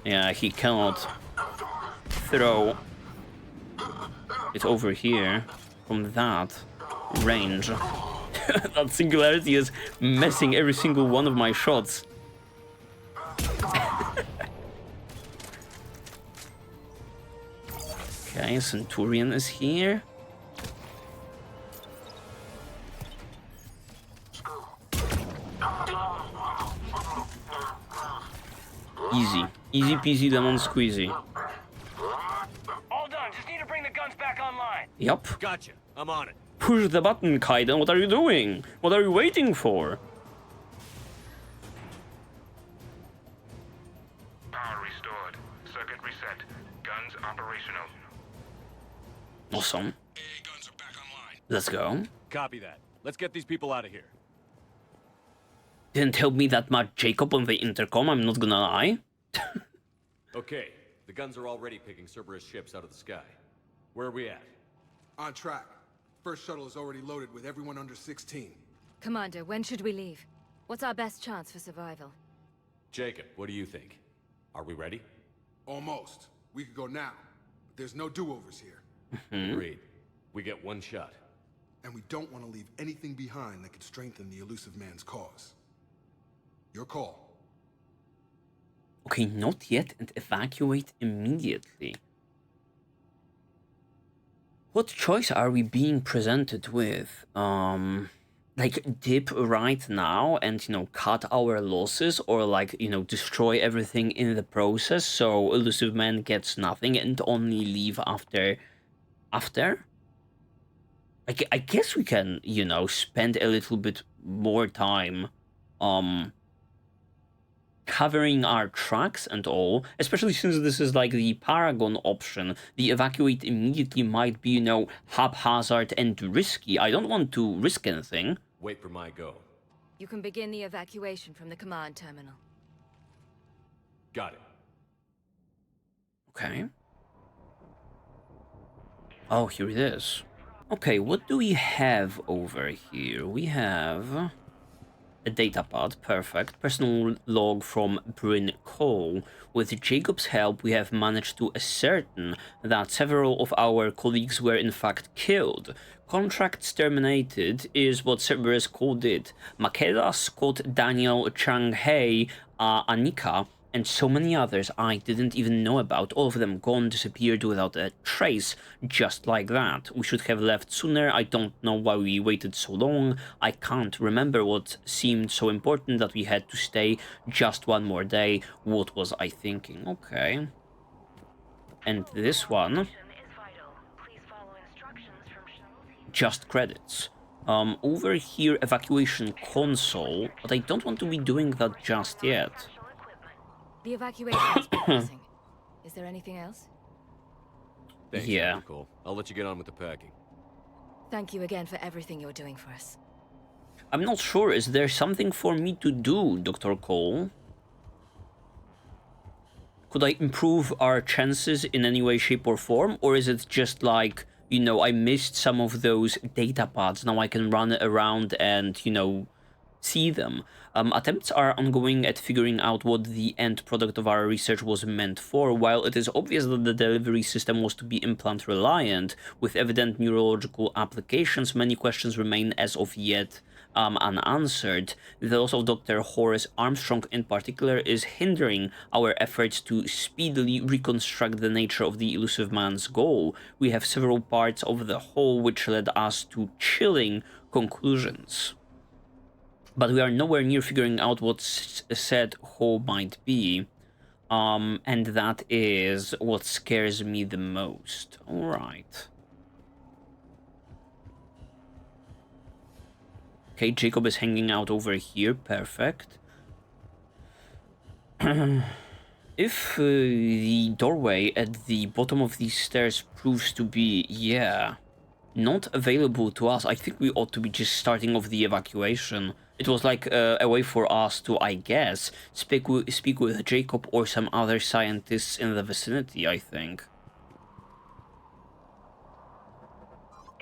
Yeah, he cannot throw it over here from that range. That singularity is messing every single one of my shots. Okay, Centurion is here. Easy. Easy peasy lemon squeezy. All done. Just need to bring the guns back online. Yup. Gotcha. I'm on it. Push the button, Kaiden. What are you doing? What are you waiting for? Power restored. Circuit reset. Guns operational. Awesome. Let's go. Copy that. Let's get these people out of here. Didn't help me that much, Jacob, on the intercom, I'm not gonna lie. Okay, the guns are already picking Cerberus ships out of the sky. Where are we at? On track. First shuttle is already loaded with everyone under 16. Commander, when should we leave? What's our best chance for survival? Jacob, what do you think? Are we ready? Almost. We could go now. But there's no do-overs here. Agreed. We get one shot. And we don't want to leave anything behind that could strengthen the elusive man's cause. Your call. Okay, not yet, and evacuate immediately. What choice are we being presented with? Like, dip right now and, you know, cut our losses, or like, you know, destroy everything in the process so Elusive Man gets nothing and only leave after? I guess we can, you know, spend a little bit more time, covering our tracks and all, especially since this is like the Paragon option. The evacuate immediately might be, you know, haphazard and risky. I don't want to risk anything. Wait for my go. You can begin the evacuation from the command terminal. Got it. Okay. Oh, here it is. Okay, what do we have over here? We have a datapad, perfect. Personal log from Bryn Cole. With Jacob's help, we have managed to ascertain that several of our colleagues were in fact killed. Contracts terminated is what Cerberus called it. Makeda, Scott, Daniel, Chang Hei, Anika, and so many others I didn't even know about. All of them gone, disappeared without a trace, just like that. We should have left sooner. I don't know why we waited so long. I can't remember what seemed so important that we had to stay just one more day. What was I thinking? Okay. And this one, just credits. Over here, evacuation console, but I don't want to be doing that just yet. The evacuation is progressing. Is there anything else? Thanks, yeah. Cool. I'll let you get on with the packing. Thank you again for everything you're doing for us. I'm not sure. Is there something for me to do, Dr. Cole? Could I improve our chances in any way, shape, or form? Or is it just like, you know, I missed some of those data pads. Now I can run around and, you know, see them. Attempts are ongoing at figuring out what the end product of our research was meant for. While it is obvious that the delivery system was to be implant reliant, with evident neurological applications, many questions remain as of yet unanswered. The loss of Dr. Horace Armstrong in particular is hindering our efforts to speedily reconstruct the nature of the elusive man's goal. We have several parts of the whole which led us to chilling conclusions. But we are nowhere near figuring out what said whole might be. And that is what scares me the most. Alright. Okay, Jacob is hanging out over here. Perfect. If the doorway at the bottom of these stairs proves to be, yeah, not available to us, I think we ought to be just starting off the evacuation. It was like a way for us to, I guess, speak with Jacob or some other scientists in the vicinity, I think.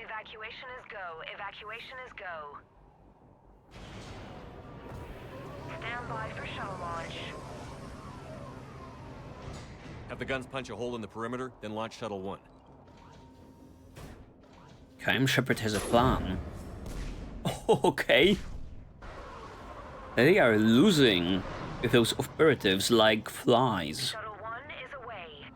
Evacuation is go. Evacuation is go. Stand by for shuttle launch. Have the guns punch a hole in the perimeter, then launch Shuttle 1. Okay, Shepard has a plan. Okay. They are losing those operatives like flies. Shuttle 1 is away.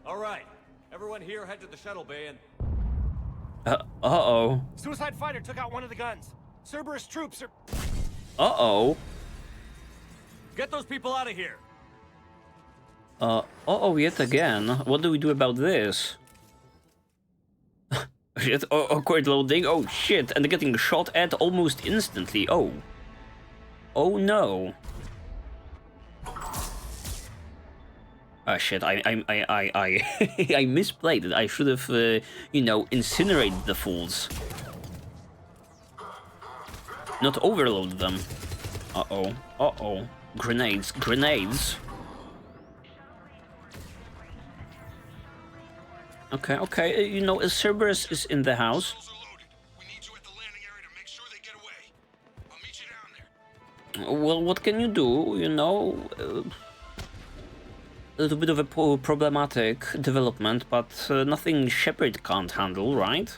All right, everyone here head to the shuttle bay and... Uh-oh. Suicide fighter took out one of the guns. Cerberus troops are... Uh-oh. Get those people out of here. Uh-oh yet again. What do we do about this? Shit, awkward loading. Oh shit, and getting shot at almost instantly. Oh. Oh no. Ah shit, I I misplayed it. I should have, you know, incinerated the fools. Not overload them. Uh-oh. Uh-oh. Grenades. Grenades. Okay, okay, you know, Cerberus is in the house. Well, what can you do, you know? A little bit of a problematic development, but nothing Shepard can't handle, right?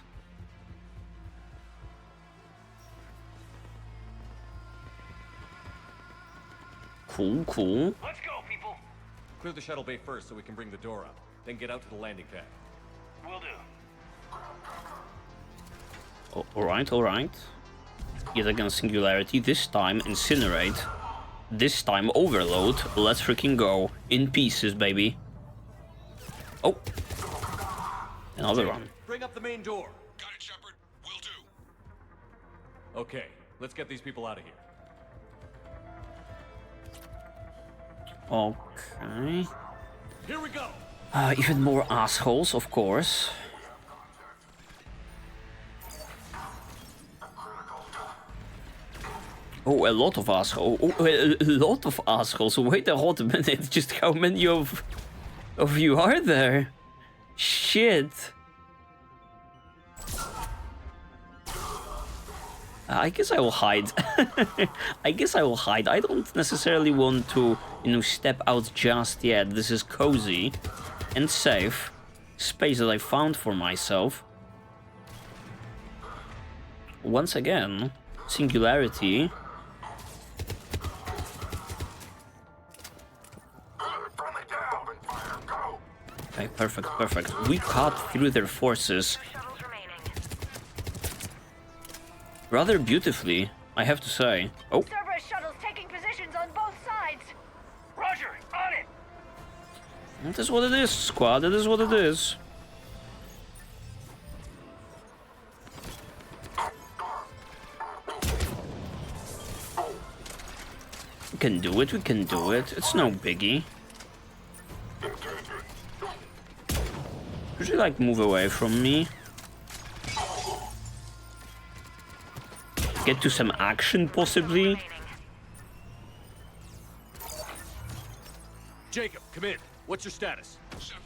Cool, cool. Let's go, people. Clear the shuttle bay first so we can bring the door up. Then get out to the landing pad. Will do. Oh, alright, alright. Yet again, singularity. This time, incinerate. This time, overload. Let's freaking go. In pieces, baby. Oh. Another one. Bring up the main door. Got it, Shepard. Will do. Okay, Let's get these people out of here. Okay. Here we go. Even more assholes, of course. Oh, a lot of assholes. Oh, a lot of assholes. Wait a hot minute. Just how many of you are there? Shit. I guess I will hide. I guess I will hide. I don't necessarily want to, you know, step out just yet. This is cozy and safe space that I found for myself. Once again, singularity. Okay, perfect, perfect. We cut through their forces rather beautifully, I have to say. Oh. Cerberus shuttles taking positions on both sides. Roger, on it. That is what it is, squad. It is what it is. We can do it, we can do it. It's no biggie. Could you, like, move away from me? Get to some action, possibly? Jacob, come in. What's your status? Shepard,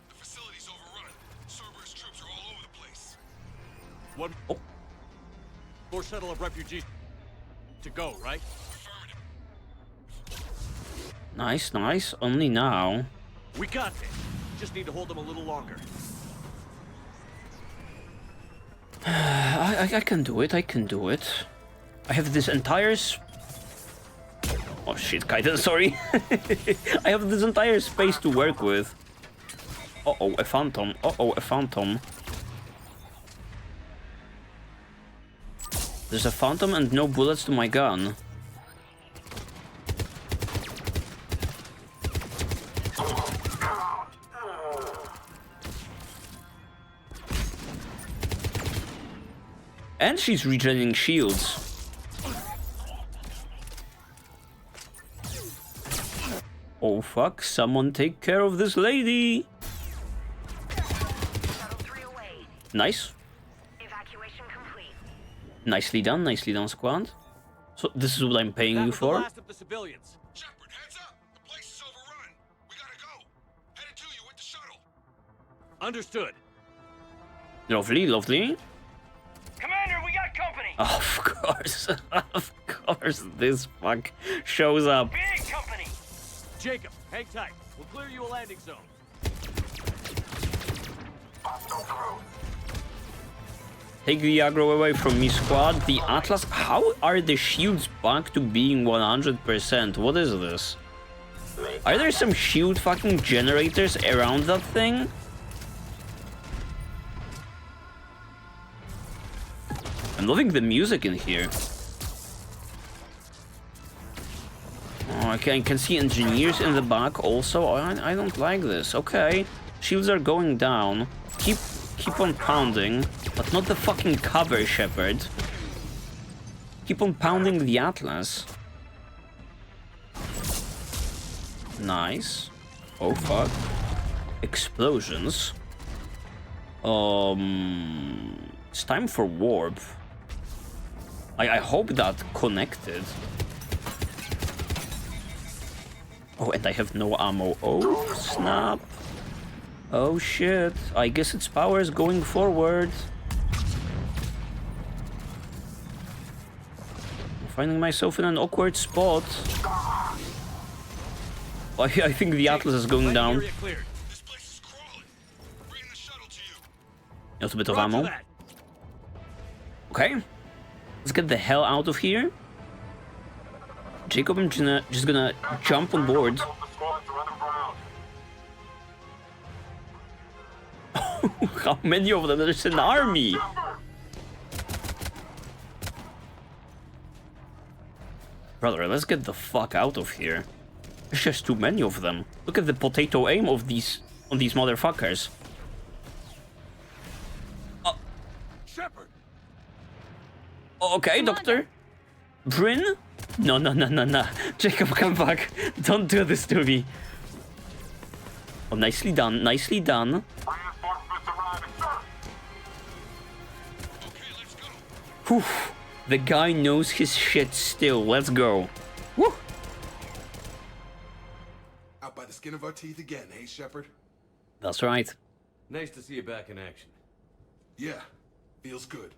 the facility's overrun. Cerberus troops are all over the place. One more shuttle of refugees to go, right? Nice, nice. Only now. We got this. Just need to hold them a little longer. I can do it, I can do it. I have this entire oh shit, Kaiden, sorry. I have this entire space to work with. Uh-oh, a phantom. Uh-oh, a phantom. There's a phantom and no bullets to my gun. And she's regenerating shields. Oh fuck, someone take care of this lady. Nice. Evacuation complete. Nicely done, squad. So this is what I'm paying you for? The last of the civilians. Shepard, heads up! The place is overrun. We gotta go. Headed to you with the shuttle. Understood. Lovely, lovely. Commander, we got company. Of course, this fuck shows up. Big company. Jacob, hang tight. We'll clear you a landing zone. Take the aggro away from me, squad. The Atlas. How are the shields back to being 100%? What is this? Are there some shield fucking generators around that thing? I'm loving the music in here. Oh, I can see engineers in the back also. Oh, I don't like this. Okay, shields are going down. Keep on pounding, but not the fucking cover, Shepard. Keep on pounding the Atlas. Nice. Oh fuck. Explosions. It's time for warp. I hope that connected. Oh, and I have no ammo. Oh, snap. Oh, shit. I guess its power is going forward. I'm finding myself in an awkward spot. I think the Atlas is going down. A little bit of ammo. Okay. Let's get the hell out of here. Jacob, I'm just gonna jump on board. How many of them? There's an army. Brother, let's get the fuck out of here. There's just too many of them. Look at the potato aim of these motherfuckers. Shepard. Okay, Commander. Doctor. Bryn? No, no, no, no, no. Jacob, come back. Don't do this to me. Oh, nicely done, nicely done. Whew. The guy knows his shit still. Let's go. Woo. Out by the skin of our teeth again, hey, Shepard? That's right. Nice to see you back in action. Yeah, feels good.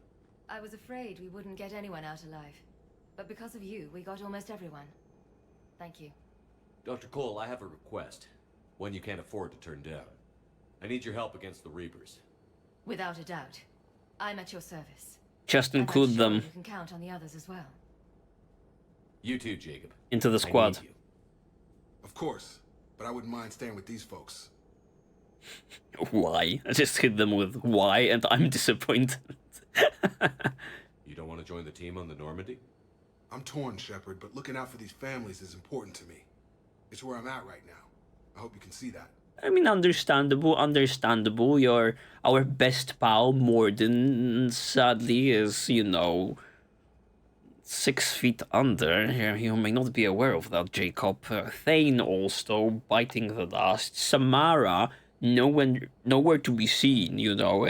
I was afraid we wouldn't get anyone out alive. But because of you, we got almost everyone. Thank you. Dr. Cole, I have a request. One you can't afford to turn down. I need your help against the Reapers. Without a doubt. I'm at your service. Just And I'm include sure them you can count on the others as well. You too, Jacob. into the squad. Of course, but I wouldn't mind staying with these folks. Why? I just hit them with why, and I'm disappointed. You don't want to join the team on the Normandy? I'm torn, Shepard, but looking out for these families is important to me. It's where I'm at right now. I hope you can see that. I mean, understandable, understandable. You're our best pal. Morden, sadly, is, you know, 6 feet under. You may not be aware of that, Jacob. Thane also biting the dust. Samara, nowhere to be seen, you know.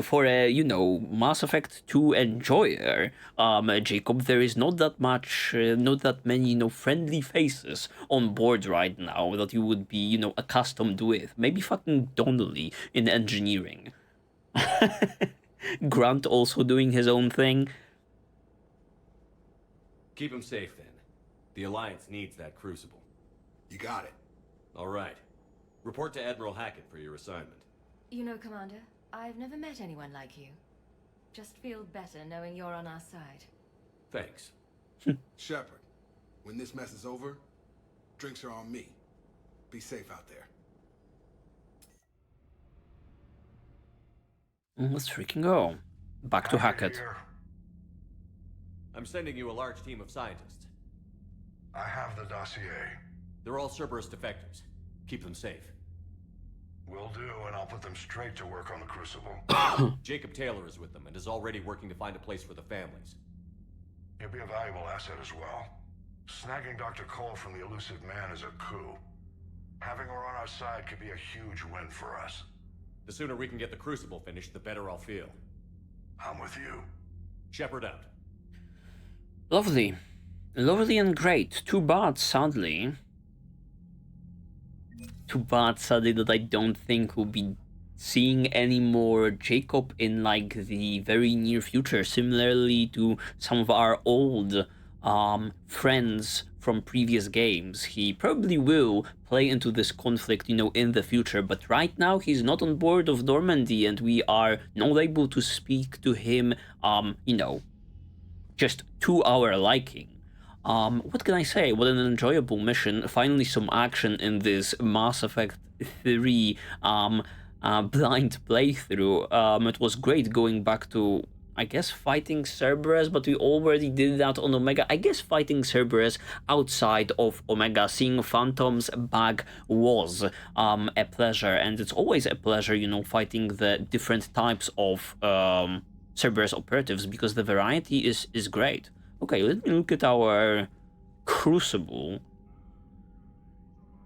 For a, you know, Mass Effect 2 enjoyer, Jacob, there is not that many, you know, friendly faces on board right now that you would be, you know, accustomed with. Maybe fucking Donnelly in engineering. Grant also doing his own thing. Keep him safe, then. The Alliance needs that crucible. You got it. All right. Report to Admiral Hackett for your assignment. You know, Commander, I've never met anyone like you. Just feel better knowing you're on our side. Thanks. Shepard, when this mess is over, drinks are on me. Be safe out there. Let's freaking go. Back to Hackett. I'm sending you a large team of scientists. I have the dossier. They're all Cerberus defectors. Keep them safe. Will do, and I'll put them straight to work on the Crucible. Jacob Taylor is with them and is already working to find a place for the families. He'll be a valuable asset as well. Snagging Dr. Cole from the elusive man is a coup. Having her on our side could be a huge win for us. The sooner we can get the Crucible finished, the better I'll feel. I'm with you. Shepard out. Lovely. Lovely and great. Too bad, sadly. Too bad, sadly, that I don't think we'll be seeing any more Jacob in, like, the very near future. Similarly to some of our old friends from previous games. He probably will play into this conflict, you know, in the future, but right now he's not on board of Normandy, and we are not able to speak to him, you know, just to our liking. What can I say? What an enjoyable mission. Finally some action in this Mass Effect 3 blind playthrough. It was great going back to, I guess, fighting Cerberus, but we already did that on Omega. I guess fighting Cerberus outside of Omega, seeing Phantoms back was a pleasure, and it's always a pleasure, you know, fighting the different types of Cerberus operatives, because the variety is great. Okay, let me look at our Crucible.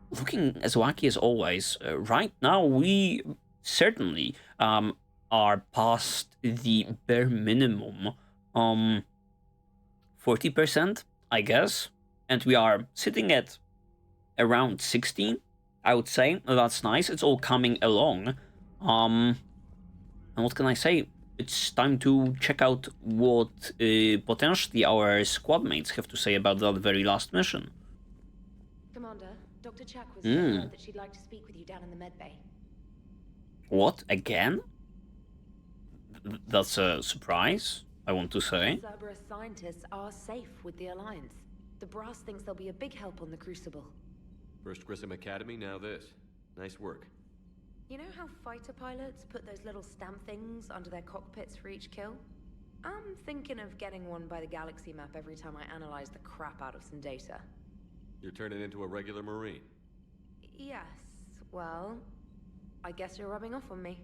Looking as wacky as always. Right now, we certainly are past the bare minimum. 40%, I guess. And we are sitting at around 16, I would say. That's nice. It's all coming along. And what can I say? It's time to check out what potentially our squad mates have to say about that very last mission. Commander, Dr. Chuck was told that she'd like to speak with you down in the medbay. What? Again? That's a surprise, I want to say. Cerberus scientists are safe with the Alliance. The brass thinks they'll be a big help on the Crucible. First Grissom Academy, now this. Nice work. You know how fighter pilots put those little stamp things under their cockpits for each kill? I'm thinking of getting one by the galaxy map every time I analyze the crap out of some data. You're turning into a regular Marine. Yes, well, I guess you're rubbing off on me.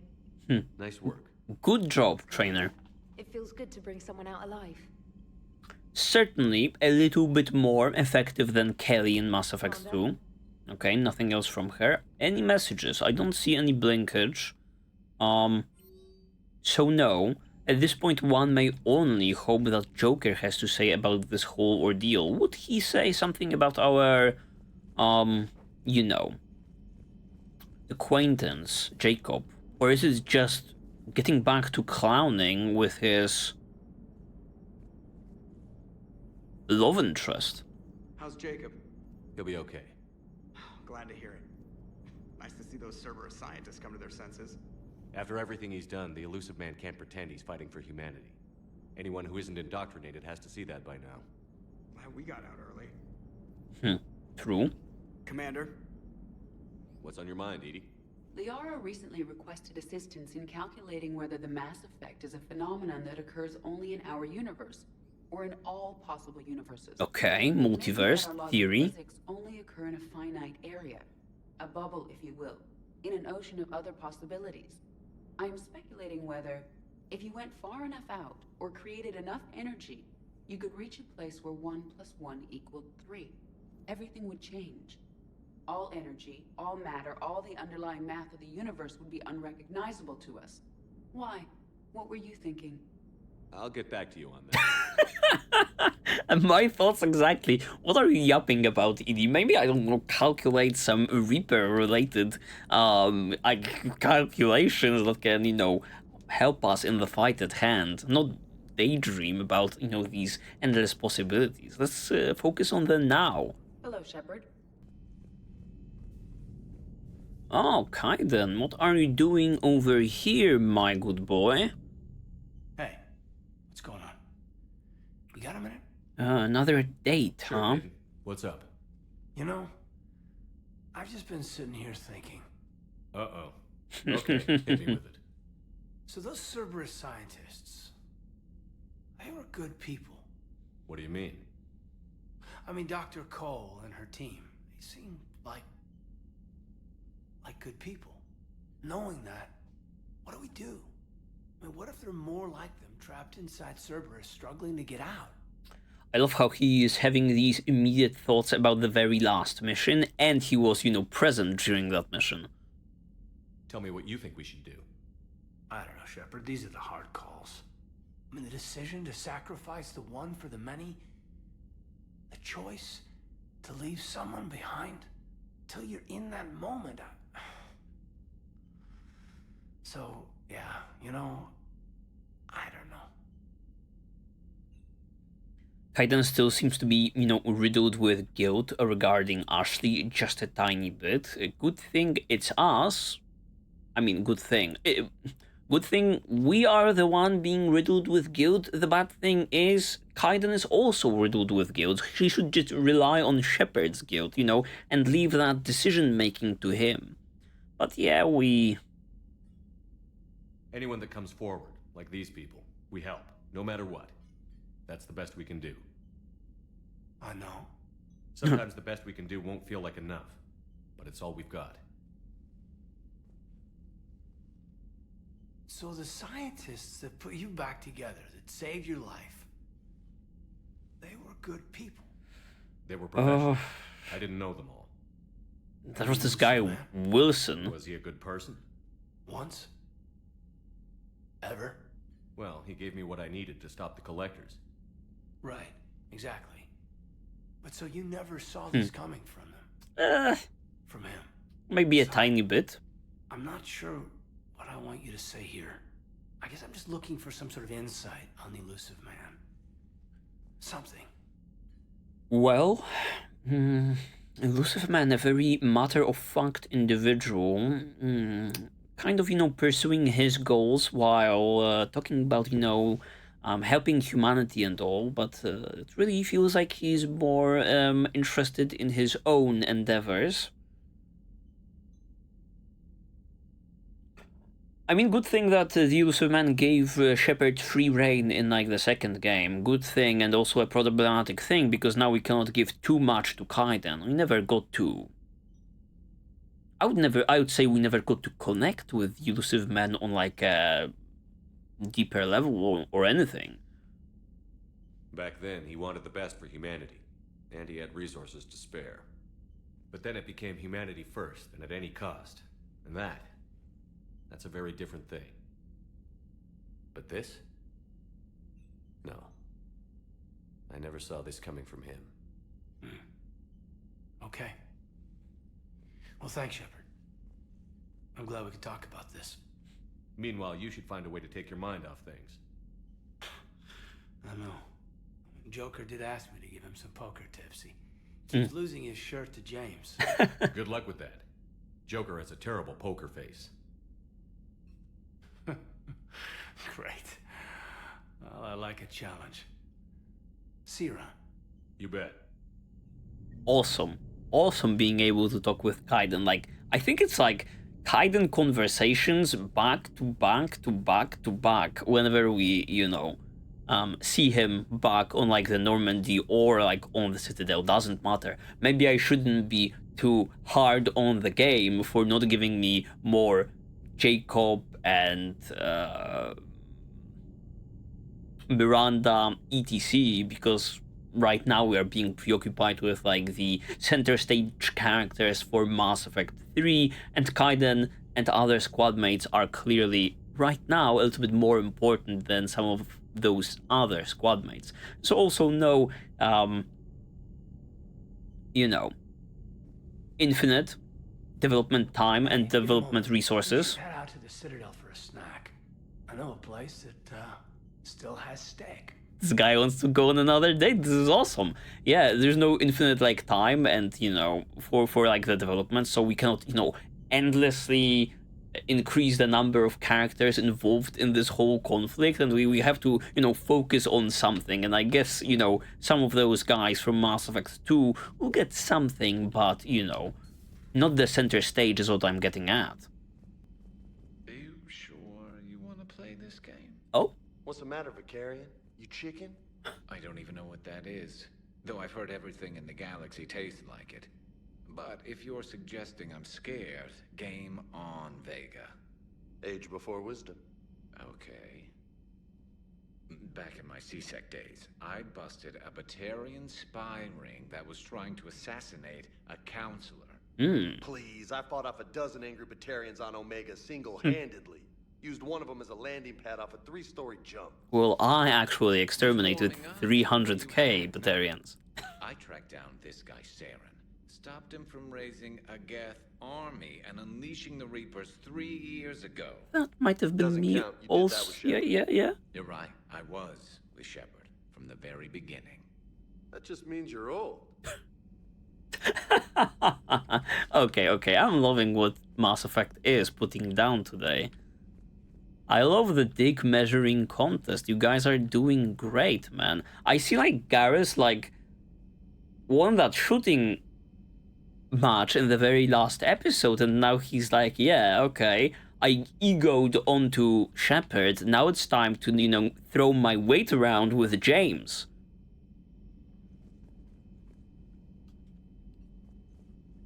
Nice work. Good job, trainer. It feels good to bring someone out alive. certainly a little bit more effective than Kelly in Mass Effect 2. Okay, nothing else from her. Any messages? I don't see any blinkage. So no. At this point, one may only hope that Joker has to say about this whole ordeal. Would he say something about our, you know, acquaintance, Jacob? Or is it just getting back to clowning with his love interest? How's Jacob? He'll be okay. Glad to hear it. Nice to see those Cerberus scientists come to their senses. After everything he's done, the elusive man can't pretend he's fighting for humanity. Anyone who isn't indoctrinated has to see that by now. Glad we got out early. True. Commander? What's on your mind, Edie? Liara recently requested assistance in calculating whether the mass effect is a phenomenon that occurs only in our universe, or in all possible universes. Okay, multiverse theory. Physics only occur in a finite area, a bubble, if you will, in an ocean of other possibilities. I am speculating whether, if you went far enough out, or created enough energy, you could reach a place where 1 + 1 = 3. Everything would change. All energy, all matter, all the underlying math of the universe would be unrecognizable to us. Why? What were you thinking? I'll get back to you on that. And my thoughts exactly. What are you yapping about, Edie? Maybe, I don't know, calculate some Reaper-related calculations that can, you know, help us in the fight at hand. Not daydream about, you know, these endless possibilities. Let's focus on the now. Hello, Shepard. Oh, Kaiden, what are you doing over here, my good boy? Hey, what's going on? You got a minute? Another date, Sure, huh? Aiden. What's up? You know, I've just been sitting here thinking. Uh-oh. Okay, hit me with it. So those Cerberus scientists, they were good people. What do you mean? I mean, Dr. Cole and her team, they seemed like good people. Knowing that, what do we do? I mean, what if there are more like them trapped inside Cerberus struggling to get out? I love how he is having these immediate thoughts about the very last mission, and he was, you know, present during that mission. Tell me what you think we should do. I don't know, Shepard. These are the hard calls. I mean, the decision to sacrifice the one for the many, the choice to leave someone behind till you're in that moment. So, yeah, you know, I don't know. Kaiden still seems to be, you know, riddled with guilt regarding Ashley just a tiny bit. A good thing it's us. I mean, good thing. Good thing we are the one being riddled with guilt. The bad thing is Kaiden is also riddled with guilt. She should just rely on Shepard's guilt, you know, and leave that decision-making to him. But yeah, Anyone that comes forward, like these people, we help, no matter what. That's the best we can do. I know. Sometimes the best we can do won't feel like enough, but it's all we've got. So the scientists that put you back together, that saved your life, they were good people. They were professionals. I didn't know them all. There was this guy, Wilson. Was he a good person? Once? Ever? Well, he gave me what I needed to stop the collectors. Right, exactly. But so you never saw this coming from them? From him? Maybe a tiny bit. I'm not sure what I want you to say here. I guess I'm just looking for some sort of insight on the elusive man. Something. Well, elusive man, a very matter-of-fact individual. Kind of, you know, pursuing his goals while talking about, you know, helping humanity and all, but it really feels like he's more interested in his own endeavors. I mean, good thing that the elusive man gave Shepard free reign in, like, the second game. Good thing, and also a problematic thing, because now we cannot give too much to Kaiden. We never got to... I would say we never got to connect with the elusive man on, like, a deeper level or anything. Back then, he wanted the best for humanity, and he had resources to spare. But then it became humanity first, and at any cost. And that's a very different thing. But this? No. I never saw this coming from him. Okay. Well, thanks, Shepard. I'm glad we could talk about this. Meanwhile, you should find a way to take your mind off things. I know. Joker did ask me to give him some poker tips. He keeps losing his shirt to James. Good luck with that. Joker has a terrible poker face. Great. Well, I like a challenge. See you around. You bet. Awesome. Awesome being able to talk with Kaiden. Like, I think it's like Kaiden conversations back to back to back to back whenever we, you know, see him back on like the Normandy or like on the Citadel. Doesn't matter. Maybe I shouldn't be too hard on the game for not giving me more Jacob and Miranda etc, because right now we are being preoccupied with like the center stage characters for Mass Effect 3, and Kaiden and other squad mates are clearly right now a little bit more important than some of those other squad mates. So also no you know, infinite development time and development resources. Head out to the Citadel for a snack. I know a place that still has steak. This guy wants to go on another date. This is awesome. Yeah, there's no infinite like time and, you know, for like the development, so we cannot, you know, endlessly increase the number of characters involved in this whole conflict, and we have to, you know, focus on something. And I guess, you know, some of those guys from Mass Effect 2 will get something, but, you know, not the center stage is what I'm getting at. Are you sure you want to play this game? Oh? What's the matter, Vicarian? You chicken? I don't even know what that is, though I've heard everything in the galaxy tastes like it. But if you're suggesting I'm scared, game on, Vega. Age before wisdom. Okay. Back in my C-Sec days, I busted a Batarian spy ring that was trying to assassinate a counselor. Please, I fought off a dozen angry Batarians on Omega single-handedly. Used one of them as a landing pad off a 3-story jump. Well, I actually exterminated 300k Batarians. I tracked down this guy, Saren. Stopped him from raising a Geth army and unleashing the Reapers 3 years ago. That might have been me also. Yeah. You're right. I was with Shepard from the very beginning. That just means you're old. Okay. I'm loving what Mass Effect is putting down today. I love the dick measuring contest. You guys are doing great, man. I see like Garrus like won that shooting match in the very last episode, and now he's like, yeah, okay, I egoed onto Shepard. Now it's time to, you know, throw my weight around with James.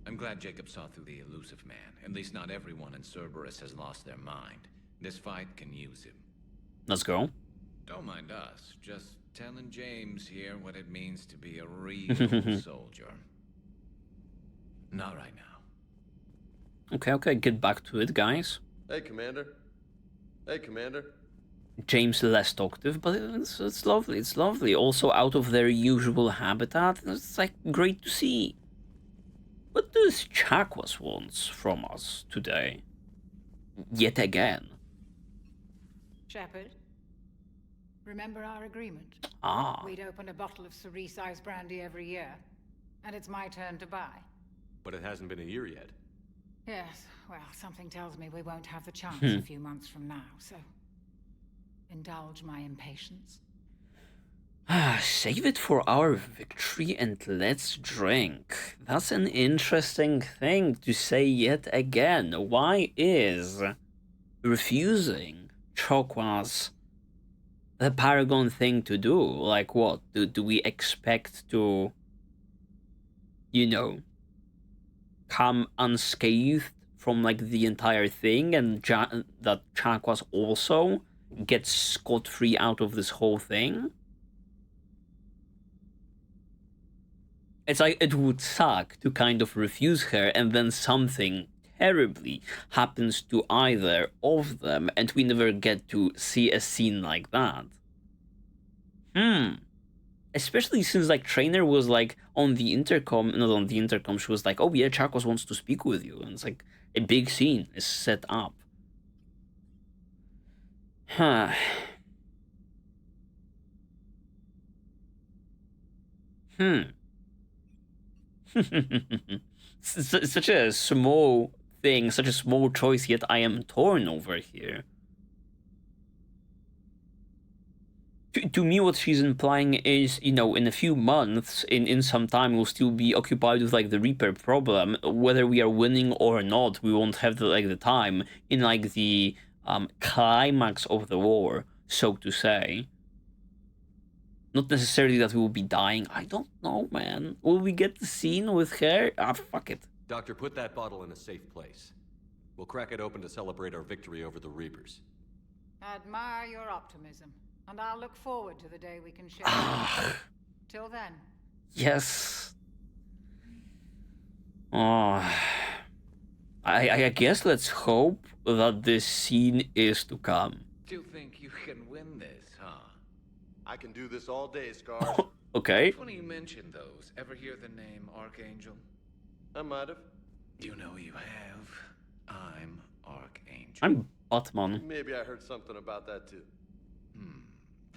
I'm glad Jacob saw through the elusive man. At least not everyone in Cerberus has lost their mind. This fight can use him. Let's go. Don't mind us. Just telling James here what it means to be a real soldier. Not right now. Okay, get back to it, guys. Hey, Commander. James less talkative, but it's lovely. It's lovely. Also out of their usual habitat. It's like great to see. What does Chakwas want from us today? Yet again. Shepard, remember our agreement? We'd open a bottle of Cerise-sized brandy every year, and it's my turn to buy. But it hasn't been a year yet. Yes, well, something tells me we won't have the chance a few months from now, so indulge my impatience. Save it for our victory and let's drink. That's an interesting thing to say yet again. Why is refusing Chakwas the Paragon thing to do? Like what? Do we expect to, you know, come unscathed from like the entire thing, and that Chakwas also gets scot-free out of this whole thing? It's like it would suck to kind of refuse her and then something terribly happens to either of them and we never get to see a scene like that. Especially since like Trainer was like on the intercom, not on the intercom, she was like, oh yeah, Chakos wants to speak with you. And it's like a big scene is set up. Huh. Such a small thing, such a small choice, yet I am torn over here. To me, what she's implying is, you know, in a few months, in some time, we'll still be occupied with, like, the Reaper problem. Whether we are winning or not, we won't have, the time in, like, the climax of the war, so to say. Not necessarily that we will be dying. I don't know, man. Will we get the scene with her? Ah, fuck it. Doctor, put that bottle in a safe place. We'll crack it open to celebrate our victory over the Reapers. I admire your optimism, and I'll look forward to the day we can share. Till then. Yes. Oh. I guess let's hope that this scene is to come. Still think you can win this, huh? I can do this all day, Scars. Okay. Funny you mentioned those. Ever hear the name Archangel? I might have. You know you have. I'm Archangel. I'm Batman. Maybe I heard something about that too.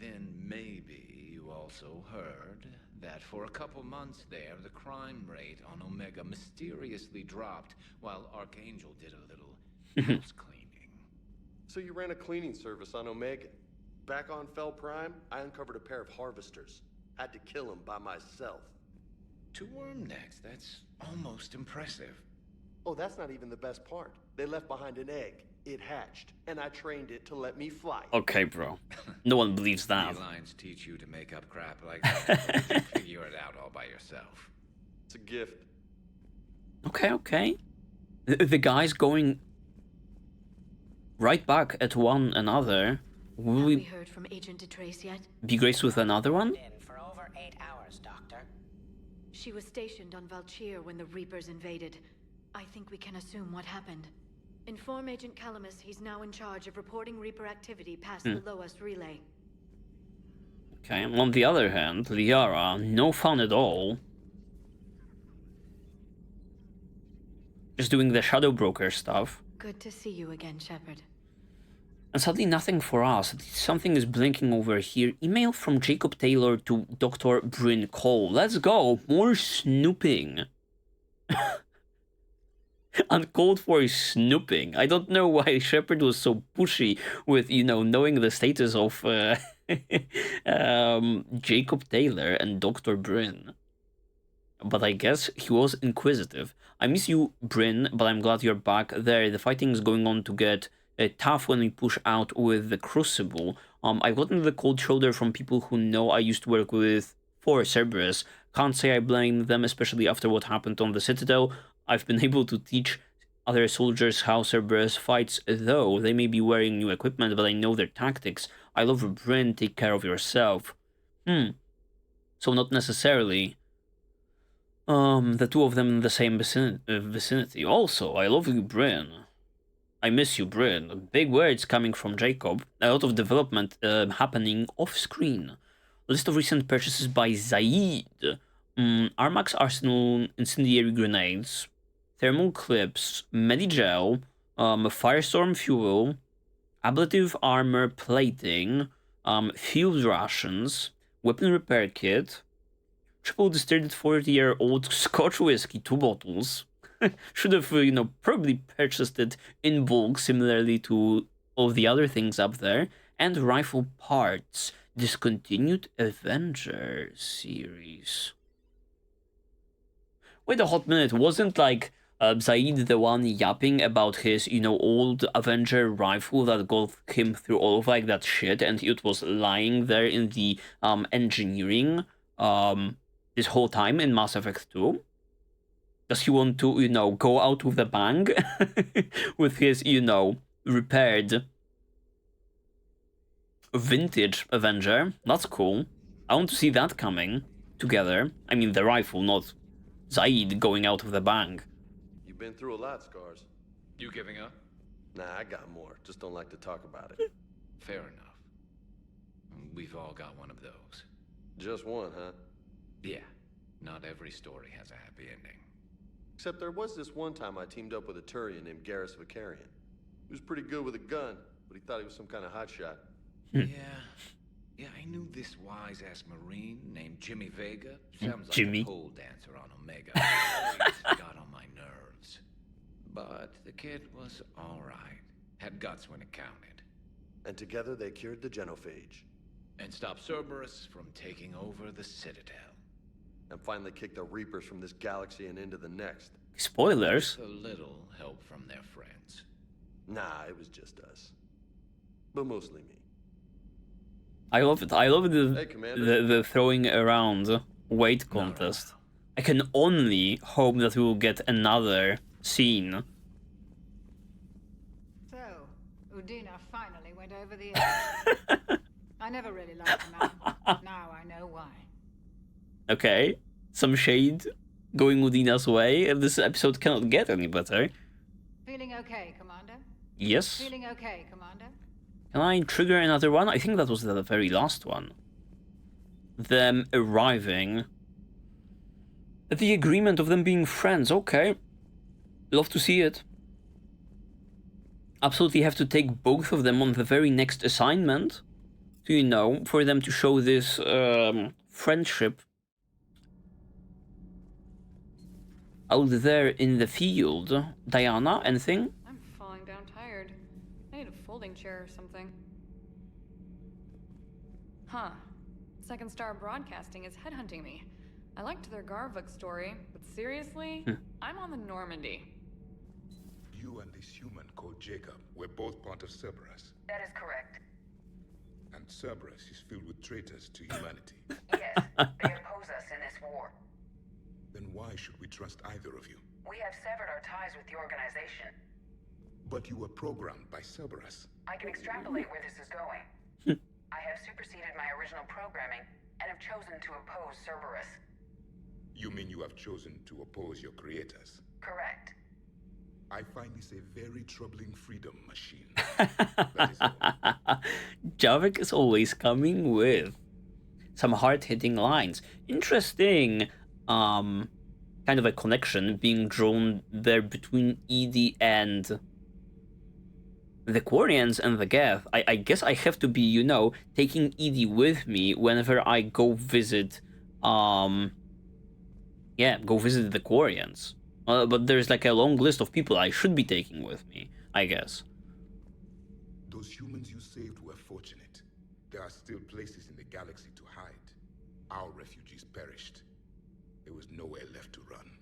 Then maybe you also heard that for a couple months there, the crime rate on Omega mysteriously dropped while Archangel did a little house cleaning. So you ran a cleaning service on Omega. Back on Fel Prime, I uncovered a pair of harvesters. Had to kill them by myself. 2 worm necks, that's almost impressive. Oh, that's not even the best part. They left behind an egg. It hatched, and I trained it to let me fly. Okay, bro. No one believes that. The lines teach you to make up crap like that. Or did you figure it out all by yourself? It's a gift. Okay. The guys going right back at one another. Will we heard from Agent DeTrace yet? Be graced with another one? For over 8 hours, Doctor. She was stationed on Valchir when the Reapers invaded. I think we can assume what happened. Inform Agent Calamus he's now in charge of reporting Reaper activity past the lowest relay. Okay, on the other hand, Liara, no fun at all. Just doing the Shadow Broker stuff. Good to see you again, Shepard. And sadly nothing for us. Something is blinking over here. Email from Jacob Taylor to Dr. Bryn Cole. Let's go. More snooping. Uncalled for snooping. I don't know why Shepard was so pushy with, you know, knowing the status of Jacob Taylor and Dr. Bryn. But I guess he was inquisitive. I miss you, Bryn, but I'm glad you're back there. The fighting is going on to get tough when we push out with the Crucible. I've gotten the cold shoulder from people who know I used to work with for Cerberus. Can't say I blame them, especially after what happened on the Citadel. I've been able to teach other soldiers how Cerberus fights, though they may be wearing new equipment, but I know their tactics. I love Bryn, take care of yourself. So not necessarily the two of them in the same vicinity. Also, I love you, Bryn. I miss you, Bryn. Big words coming from Jacob. A lot of development happening off-screen. List of recent purchases by Zaid. Armax Arsenal incendiary grenades, thermal clips, Medigel, Firestorm fuel, ablative armor plating, field rations, weapon repair kit, triple distilled 40-year-old Scotch whiskey, 2 bottles. Should have, you know, probably purchased it in bulk, similarly to all the other things up there. And rifle parts. Discontinued Avenger series. Wait a hot minute, wasn't like Zaid the one yapping about his, you know, old Avenger rifle that got him through all of like that shit, and it was lying there in the engineering this whole time in Mass Effect 2? Does he want to, you know, go out with a bang with his, you know, repaired vintage Avenger? That's cool. I want to see that coming together. I mean, the rifle, not Zaid going out with a bang. You've been through a lot, Scars. You giving up? Nah, I got more. Just don't like to talk about it. Fair enough. We've all got one of those. Just one, huh? Yeah. Not every story has a happy ending. Except there was this one time I teamed up with a Turian named Garrus Vicarian. He was pretty good with a gun, but he thought he was some kind of hotshot. Yeah, I knew this wise-ass Marine named Jimmy Vega. Sounds like Jimmy. a pole dancer on Omega. Always got on my nerves. But the kid was alright. Had guts when it counted. And together they cured the genophage. And stopped Cerberus from taking over the Citadel. And finally kicked the Reapers from this galaxy and into the next. Spoilers. With a little help from their friends. Nah, it was just us. But mostly me. I love it. I love Hey, Commander. the throwing around weight contest. I can only hope that we will get another scene. So, Udina finally went over the edge. I never really liked the man. Now I know why. Okay, some shade going Udina's way. This episode cannot get any better. Feeling okay, Commander? Yes. Feeling okay, Commander? Can I trigger another one? I think that was the very last one. Them arriving. The agreement of them being friends. Okay. Love to see it. Absolutely have to take both of them on the very next assignment. You know, for them to show this friendship. Out there in the field. Diana, anything? I'm falling down tired. I need a folding chair or something. Huh. Second Star Broadcasting is headhunting me. I liked their Garvuk story, but seriously? I'm on the Normandy. You and this human called Jacob were both part of Cerberus. That is correct. And Cerberus is filled with traitors to humanity. Yes, they oppose us in this war. Then why should we trust either of you? We have severed our ties with the organization. But you were programmed by Cerberus. I can extrapolate where this is going. I have superseded my original programming and have chosen to oppose Cerberus. You mean you have chosen to oppose your creators? Correct. I find this a very troubling freedom machine. Javik is always coming with some hard-hitting lines. Interesting, kind of a connection being drawn there between Edie and the Quarians and the Geth. I guess I have to be, you know, taking Edie with me whenever I go visit, go visit the Quarians. But there's like a long list of people I should be taking with me, I guess. Those humans you saved were fortunate. There are still places in the galaxy to hide. Our refugees perished. There was nowhere left to run.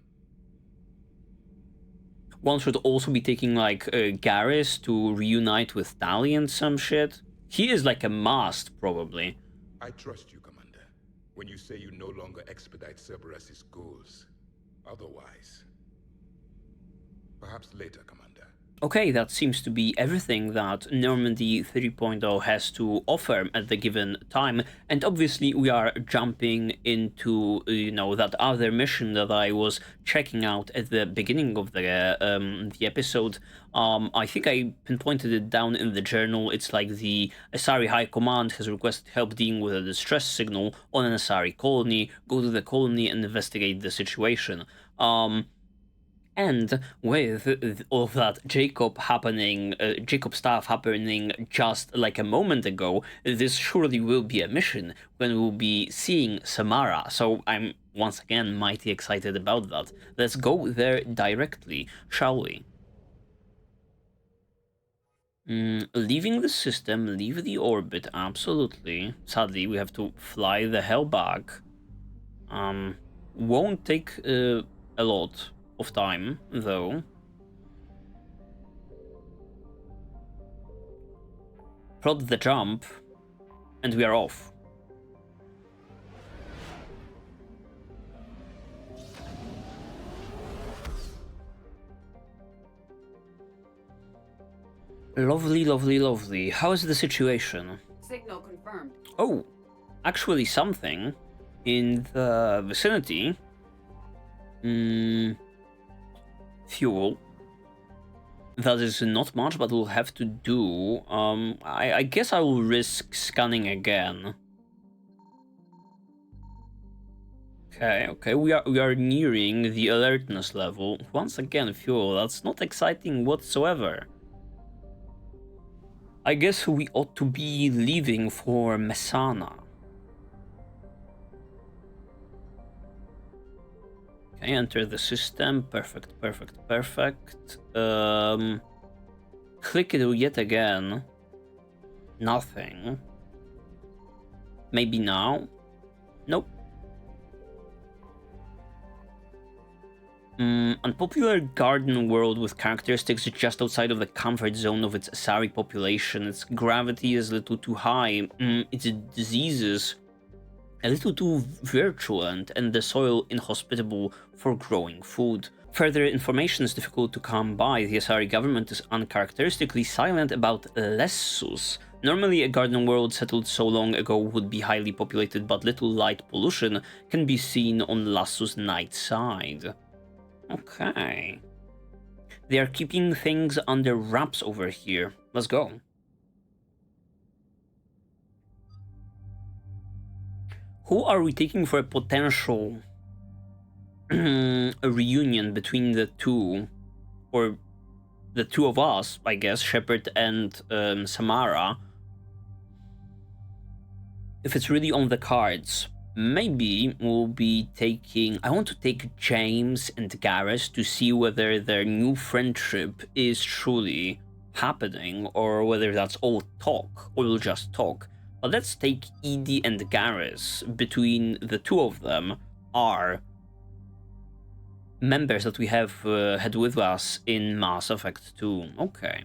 One should also be taking like Garrus to reunite with Tali and some shit. He is like a must, probably. I trust you, Commander. When you say you no longer expedite Cerberus's goals. Otherwise... Perhaps later, Commander. Okay, that seems to be everything that Normandy 3.0 has to offer at the given time, and obviously we are jumping into, you know, that other mission that I was checking out at the beginning of the episode. I think I pinpointed it down in the journal. It's like the Asari High Command has requested help dealing with a distress signal on an Asari colony. Go to the colony and investigate the situation. And with all of that Jacob stuff happening just like a moment ago, this surely will be a mission when we'll be seeing Samara. So I'm once again mighty excited about that. Let's go there directly, shall we? Leaving the system, leave the orbit, absolutely. Sadly, we have to fly the hell back. Won't take a lot of time, though. Plot the jump, and we are off. Lovely, lovely, lovely. How is the situation? Signal confirmed. Oh, actually something in the vicinity. Fuel. That is not much, but we'll have to do. I guess I will risk scanning again. Okay, we are nearing the alertness level. Once again, fuel. That's not exciting whatsoever. I guess we ought to be leaving for Messana. Okay, enter the system. Perfect. Click it yet again. Nothing. Maybe now? Nope. Unpopular garden world with characteristics just outside of the comfort zone of its Asari population. Its gravity is a little too high. Its diseases a little too virulent, and the soil inhospitable for growing food. Further information is difficult to come by. The Asari government is uncharacteristically silent about Lessus. Normally, a garden world settled so long ago would be highly populated, but little light pollution can be seen on Lassus' night side. Okay. They are keeping things under wraps over here. Let's go. Who are we taking for a potential a reunion between the two? Or the two of us, I guess, Shepard and Samara. If it's really on the cards. Maybe we'll be taking... I want to take James and Garrus to see whether their new friendship is truly happening, or whether that's all talk, or we'll just talk. But let's take Edie and Garrus. Between the two of them are members that we have had with us in Mass Effect 2. Okay.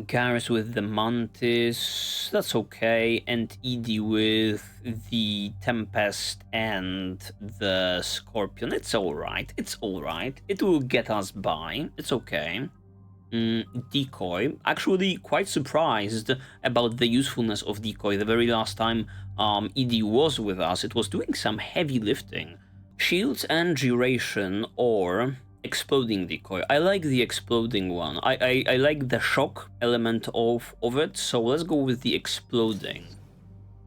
Garrus with the Mantis, that's okay, and Edie with the Tempest and the Scorpion. It's alright, it will get us by, it's okay. Decoy, actually quite surprised about the usefulness of Decoy. The very last time Edie was with us, it was doing some heavy lifting. Shields and Duration or Exploding Decoy. I like the exploding one. I like the shock element of it, so let's go with the exploding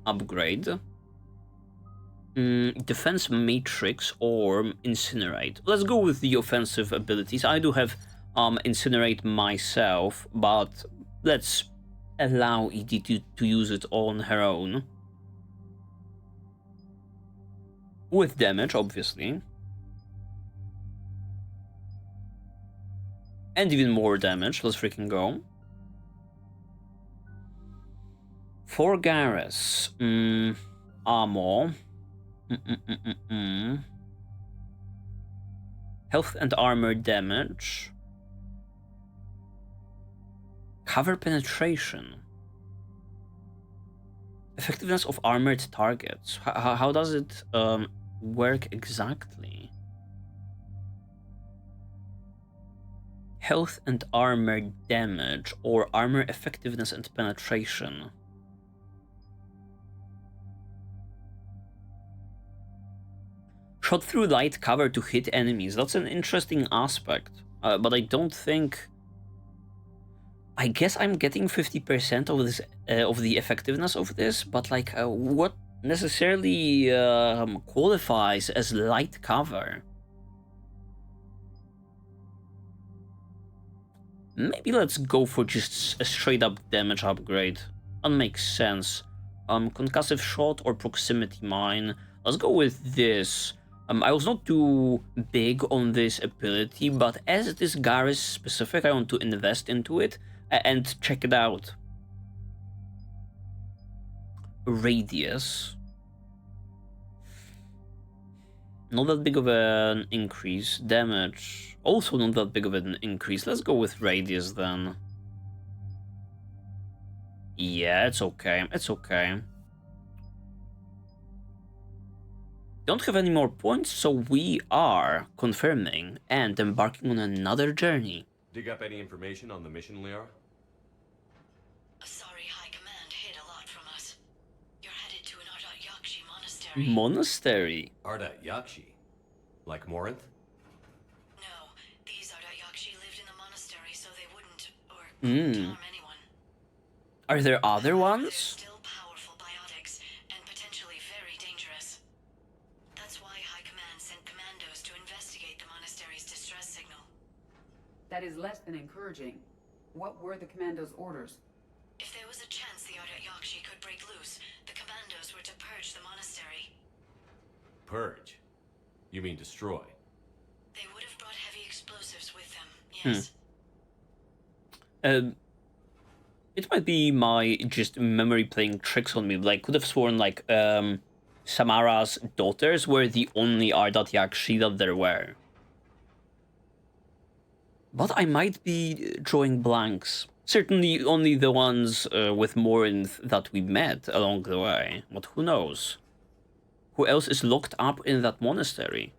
upgrade. Defense Matrix or Incinerate. Let's go with the offensive abilities. I do have Incinerate myself, but let's allow Edie to use it on her own. With damage, obviously. And even more damage. Let's freaking go. For Garrus. Ammo. Health and armor damage. Cover penetration. Effectiveness of armored targets. How does it work exactly? Health and armor damage, or armor effectiveness and penetration. Shot through light cover to hit enemies. That's an interesting aspect, but I don't think... I guess I'm getting 50% of this, of the effectiveness of this, but like, what necessarily qualifies as light cover? Maybe let's go for just a straight up damage upgrade. That makes sense. Concussive shot or proximity mine. Let's go with this. I was not too big on this ability, but as it is Garrus specific, I want to invest into it and check it out. Radius. Not that big of an increase. Damage. Also not that big of an increase. Let's go with Radius then. Yeah, it's okay. It's okay. Don't have any more points, so we are confirming and embarking on another journey. Dig up any information on the mission, Liara? Sorry. monastery. Ardat Yakshi? Like Morinth? No, these Ardat Yakshi lived in the monastery so they wouldn't, or Hmm. harm anyone. Are there other ones? Still powerful biotics, and potentially very dangerous. That's why High Command sent commandos to investigate the monastery's distress signal. That is less than encouraging. What were the commandos' orders? If there was a chance the Ardat Yakshi could break loose, the commandos were to purge the monastery. Purge? You mean destroy? They would have brought heavy explosives with them, yes. It might be my just memory playing tricks on me, but I could have sworn like Samara's daughters were the only Ardat Yakshi that there were. But I might be drawing blanks. Certainly only the ones with Morinth that we met along the way, but who knows? Who else is locked up in that monastery?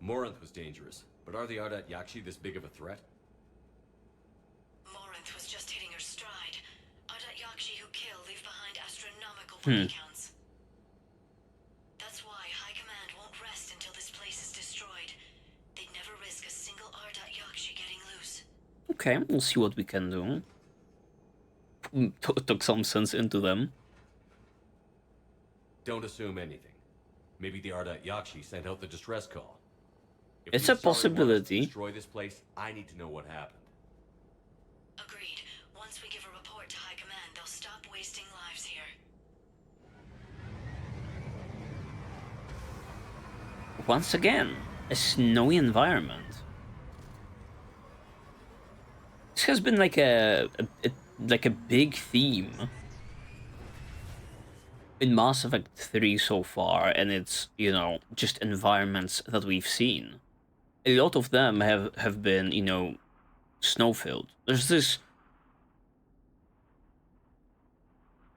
Morinth was dangerous, but are the Ardat Yakshi this big of a threat? Morinth was just hitting her stride. Ardat Yakshi who kill leave behind astronomical body counts. That's why High Command won't rest until this place is destroyed. They'd never risk a single Ardat Yakshi getting loose. Okay, we'll see what we can do. Took some sense into them. Don't assume anything. Maybe the Ardat Yakshi sent out the distress call. If It's the a Asari want us to possibility. destroy this place, I need to know what happened. Agreed. Once we give a report to High Command, they'll stop wasting lives here. Once again, a snowy environment. This has been like a big theme in Mass Effect 3 so far, and it's, you know, just environments that we've seen. A lot of them have been, you know, snow-filled. There's this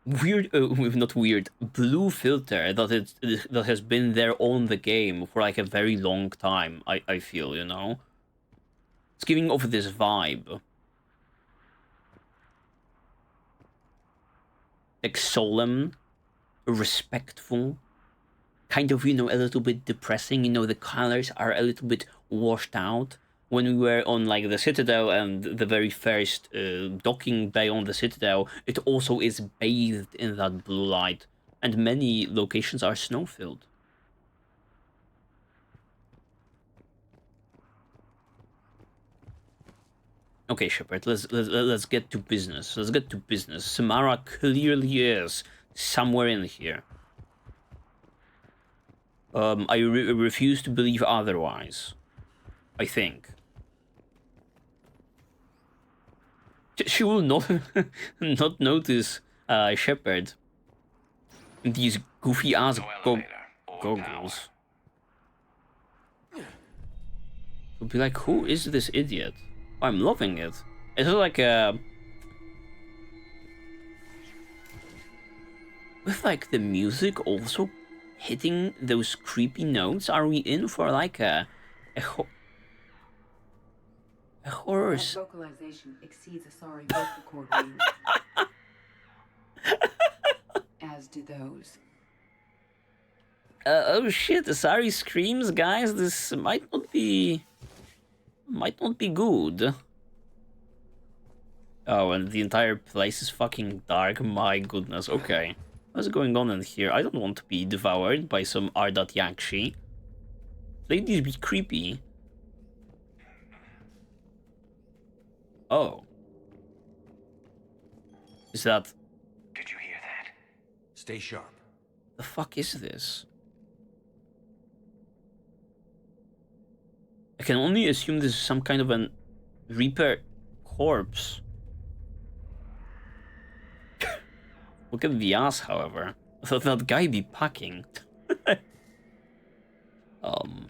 weird, not weird, blue filter that has been there on the game for like a very long time, I feel, you know? It's giving off this vibe. Like solemn, respectful, kind of, you know, a little bit depressing. You know, the colors are a little bit washed out. When we were on like the Citadel and the very first docking bay on the Citadel, it also is bathed in that blue light, and many locations are snow-filled. Okay, Shepard, let's get to business. Let's get to business. Samara clearly is somewhere in here. I refuse to believe otherwise. I think. She will not not notice Shepard. These goofy ass goggles. She'll be like, who is this idiot? I'm loving it. Is it like a... with like the music also hitting those creepy notes? Are we in for like a horror? That vocalization exceeds Asari vocal cord range. As do those. Oh shit, Asari screams, guys. This might not be good. Oh, and the entire place is fucking dark. My goodness. Okay. What's going on in here? I don't want to be devoured by some Ardat Yakshi. Ladies be creepy. Oh. Is that... Did you hear that? Stay sharp. The fuck is this? I can only assume this is some kind of an Reaper corpse. Look at the ass, however. I thought that guy be packing. Okay,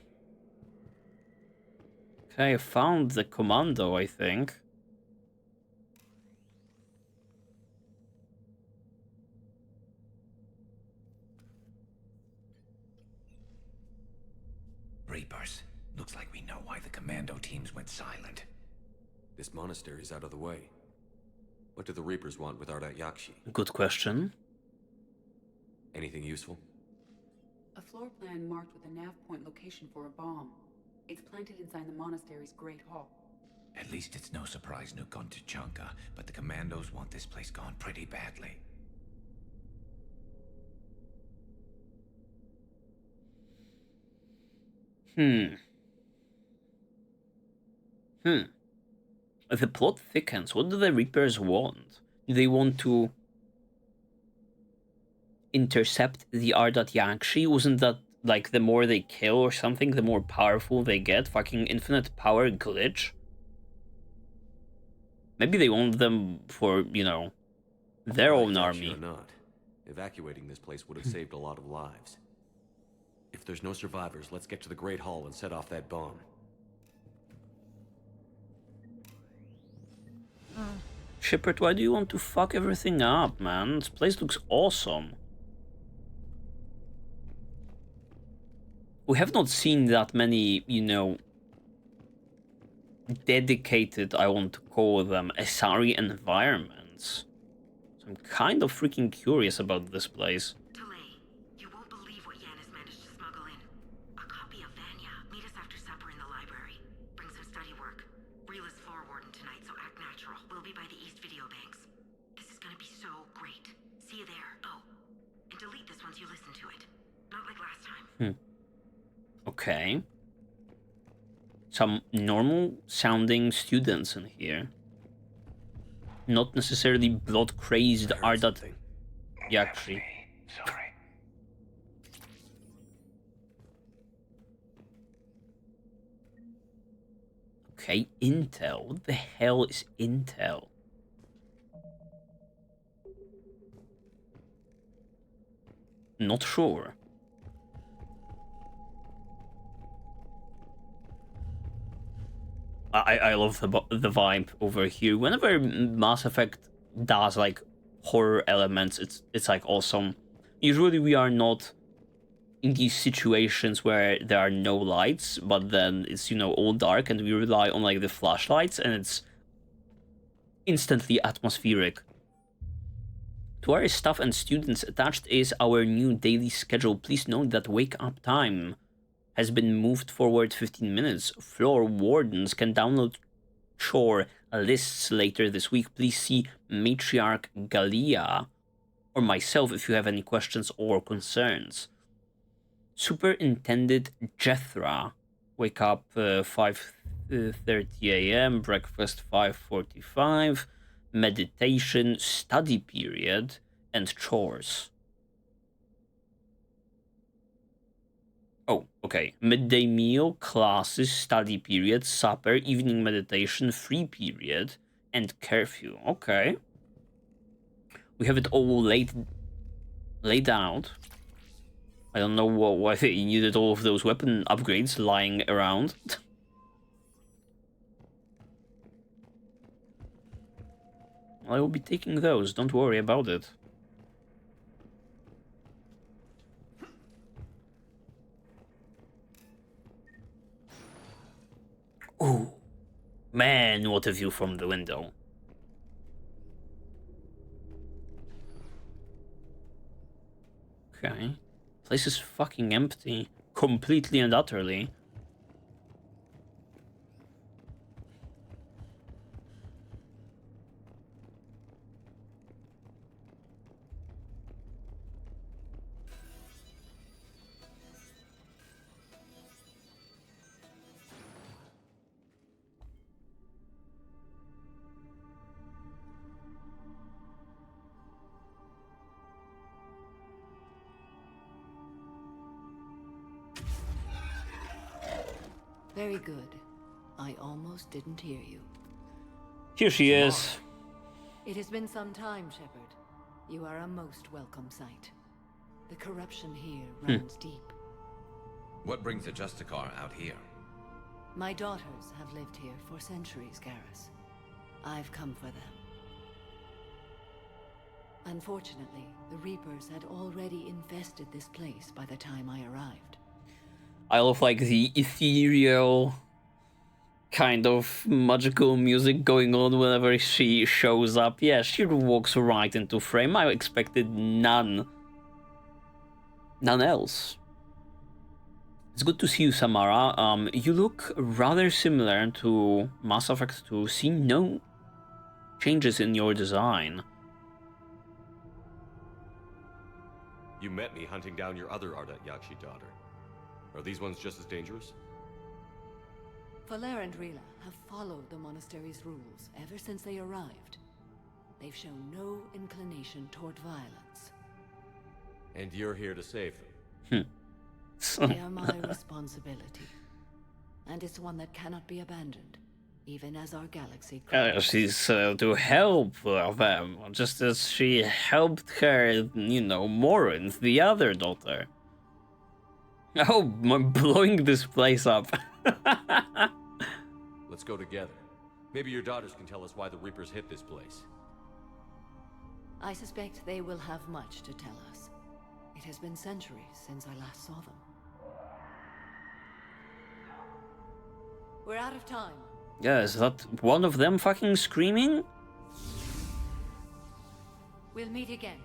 I found the commando, I think. Reapers. Looks like we know why the commando teams went silent. This monastery's out of the way. What do the Reapers want with Ardat Yakshi? Good question. Anything useful? A floor plan marked with a nav point location for a bomb. It's planted inside the monastery's Great Hall. At least it's no surprise nuke on Tuchanka, but the commandos want this place gone pretty badly. The plot thickens. What do the Reapers want? Do they want to intercept the Ardat Yakshi? Wasn't that like the more they kill or something, the more powerful they get? Fucking infinite power glitch? Maybe they want them for, you know, their own army. Or not. Evacuating this place would have saved a lot of lives. If there's no survivors, let's get to the Great Hall and set off that bomb. Shepard, why do you want to fuck everything up, man? This place looks awesome. We have not seen that many, you know, dedicated, I want to call them, Asari environments. So I'm kind of freaking curious about this place. You won't believe what Yan has managed to smuggle in. A copy of Vanya. Meet us after supper in the library. Bring some study work. Reel is floor warden tonight, so act natural. We'll be by the East Video Banks. This is gonna be so great. See you there. Oh, and delete this once you listen to it. Not like last time. Okay. Some normal sounding students in here. Not necessarily blood crazed Ardat Yakshi. Sorry. Okay, intel. What the hell is intel? Not sure. I love the vibe over here. Whenever Mass Effect does like horror elements, it's like awesome. Usually we are not in these situations where there are no lights, but then it's, you know, all dark and we rely on like the flashlights and it's instantly atmospheric. To our staff and students, attached is our new daily schedule. Please note that wake up time has been moved forward 15 minutes. Floor wardens can download chore lists later this week. Please see Matriarch Galia or myself if you have any questions or concerns. Superintendent Jethra, wake up 5:30 a.m., breakfast 5:45, meditation, study period, and chores. Oh, okay. Midday meal, classes, study period, supper, evening meditation, free period, and curfew. Okay. We have it all laid out. I don't know why they needed all of those weapon upgrades lying around. I will be taking those, don't worry about it. Ooh, man, what a view from the window. Okay. Place is fucking empty. Completely and utterly. Very good. I almost didn't hear you. Here she is. It has been some time, Shepard. You are a most welcome sight. The corruption here runs deep. What brings the Justicar out here? My daughters have lived here for centuries, Garrus. I've come for them. Unfortunately, the Reapers had already infested this place by the time I arrived. I love like the ethereal kind of magical music going on whenever she shows up. Yeah, she walks right into frame. I expected none else. It's good to see you, Samara. You look rather similar to Mass Effect 2. See no changes in your design. You met me hunting down your other Ardat-Yakshi daughter. Are these ones just as dangerous? Valer and Rila have followed the monastery's rules ever since they arrived. They've shown no inclination toward violence. And you're here to save them? They are my responsibility. And it's one that cannot be abandoned, even as our galaxy grows. She's to help them, just as she helped her, you know, Morin, the other daughter. Oh, I'm blowing this place up. Let's go together. Maybe your daughters can tell us why the Reapers hit this place. I suspect they will have much to tell us. It has been centuries since I last saw them. We're out of time. Yeah, is that one of them fucking screaming? We'll meet again.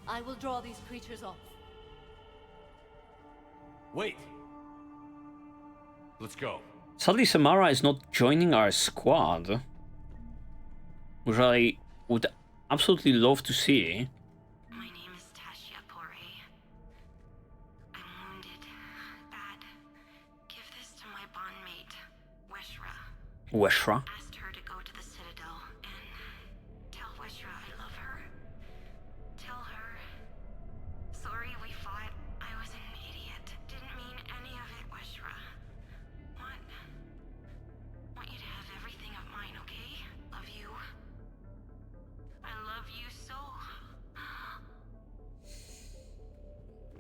I will draw these creatures off. Wait! Let's go. Sadly, Samara is not joining our squad, which I would absolutely love to see. My name is Tashia Pore. I'm wounded. Bad. Give this to my bondmate, Weshra. Weshra? Asked her to go to the Citadel and tell Weshra I love her. Tell her. Sorry we fought. I was an idiot. Didn't mean any of it, Weshra. Want you to have everything of mine, okay? Love you. I love you so.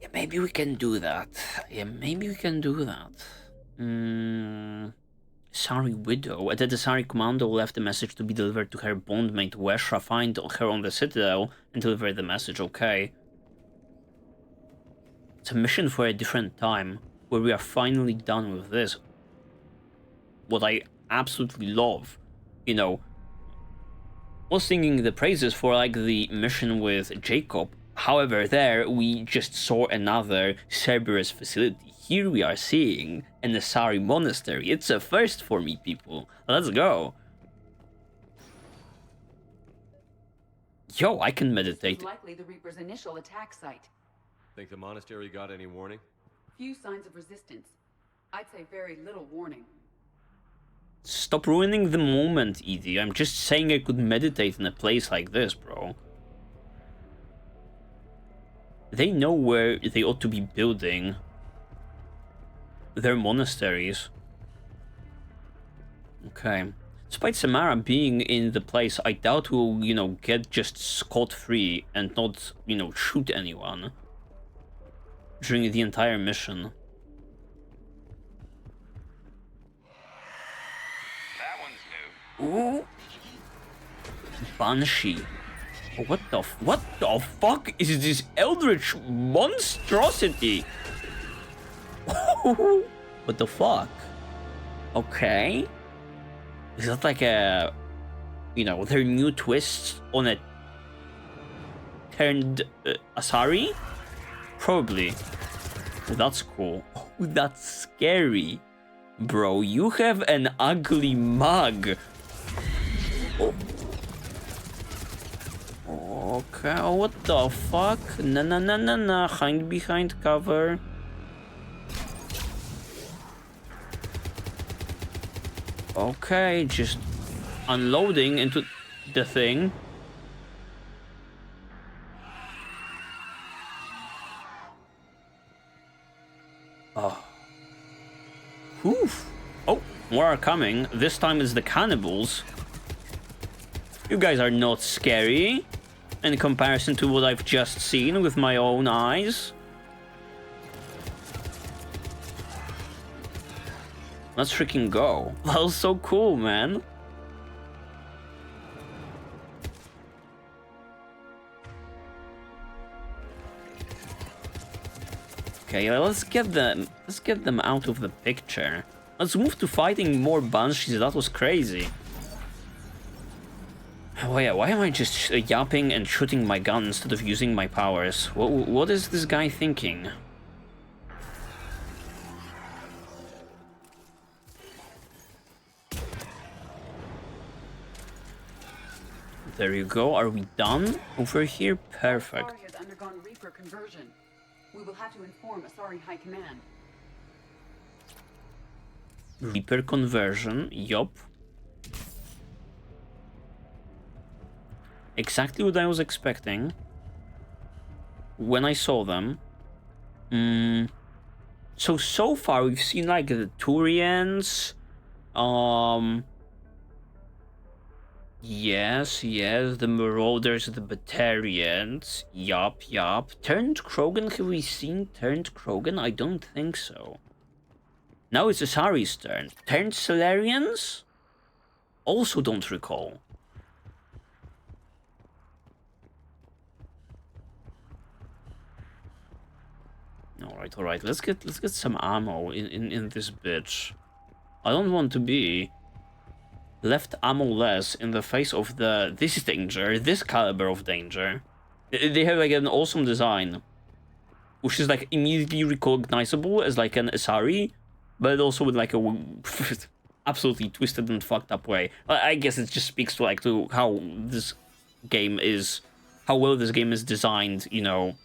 Yeah, maybe we can do that. Yeah, maybe we can do that. Sorry, Widow. At the Asari Commando left a message to be delivered to her bondmate Weshra. Find her on the Citadel and deliver the message, okay? It's a mission for a different time, where we are finally done with this. What I absolutely love, you know, was singing the praises for like the mission with Jacob. However, there we just saw another Cerberus facility. Here we are seeing an Asari monastery. It's a first for me, people. Let's go. Yo, I can meditate. This is likely the Reaper's initial attack site. Think the monastery got any warning? Few signs of resistance. I'd say very little warning. Stop ruining the moment, Edie. I'm just saying I could meditate in a place like this, bro. They know where they ought to be building their monasteries. Okay. Despite Samara being in the place, I doubt we'll, you know, get just scot-free and not, you know, shoot anyone during the entire mission. Ooh. Banshee. What the fuck is this eldritch monstrosity? What the fuck? Okay. Is that like a, you know, their new twist on a turned Asari? Probably. That's cool. Oh, that's scary. Bro, you have an ugly mug. Oh. Okay, what the fuck? Nah. Hide behind cover. Okay, just unloading into the thing. Oh. Oof. Oh, more are coming. This time it's the cannibals. You guys are not scary in comparison to what I've just seen with my own eyes. Let's freaking go. That was so cool, man. Okay, let's get them out of the picture. Let's move to fighting more banshees. That was crazy. Oh yeah, why am I just yapping and shooting my gun instead of using my powers? What is this guy thinking? There you go. Are we done over here? Perfect. Asari has undergone Reaper conversion. We will have to inform Asari High Command. Reaper conversion, yup. Exactly what I was expecting when I saw them. So far we've seen like the Turians. Yes, the Marauders, the Batarians. Yup. Turned Krogan, have we seen Turned Krogan? I don't think so. Now it's Asari's turn. Turned Solarians? Also don't recall. Alright. Let's get some ammo in this bitch. I don't want to be left ammo-less in the face of this danger, this caliber of danger. They have like an awesome design, which is like immediately recognizable as like an Asari, but also with like a absolutely twisted and fucked up way. I guess it just speaks to like to how this game is, how well this game is designed, you know,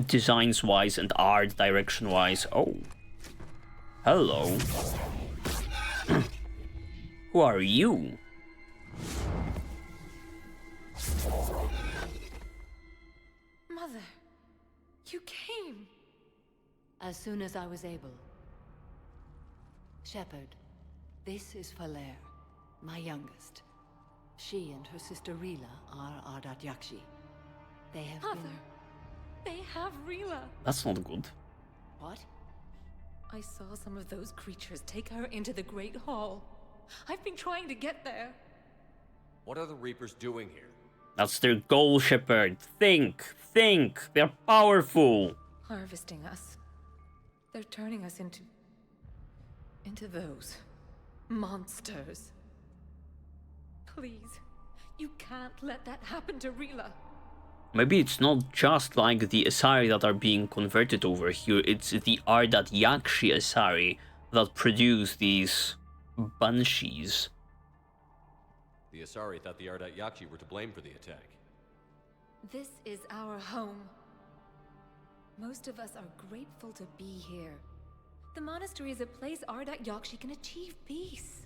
designs wise and art direction wise. Oh, hello. Who are you? Mother, you came. As soon as I was able. Shepard, this is Falere, my youngest. She and her sister Rila are Ardat Yakshi. They have They have Rila. That's not good. What? I saw some of those creatures take her into the Great Hall. I've been trying to get there. What are the Reapers doing here? That's their goal, Shepard. Think. They're powerful. Harvesting us. They're turning us into those monsters. Please, you can't let that happen to Rila. Maybe it's not just like the Asari that are being converted over here, it's the Ardat Yakshi Asari that produce these banshees. The Asari thought the Ardat Yakshi were to blame for the attack. This is our home. Most of us are grateful to be here. The monastery is a place Ardat Yakshi can achieve peace.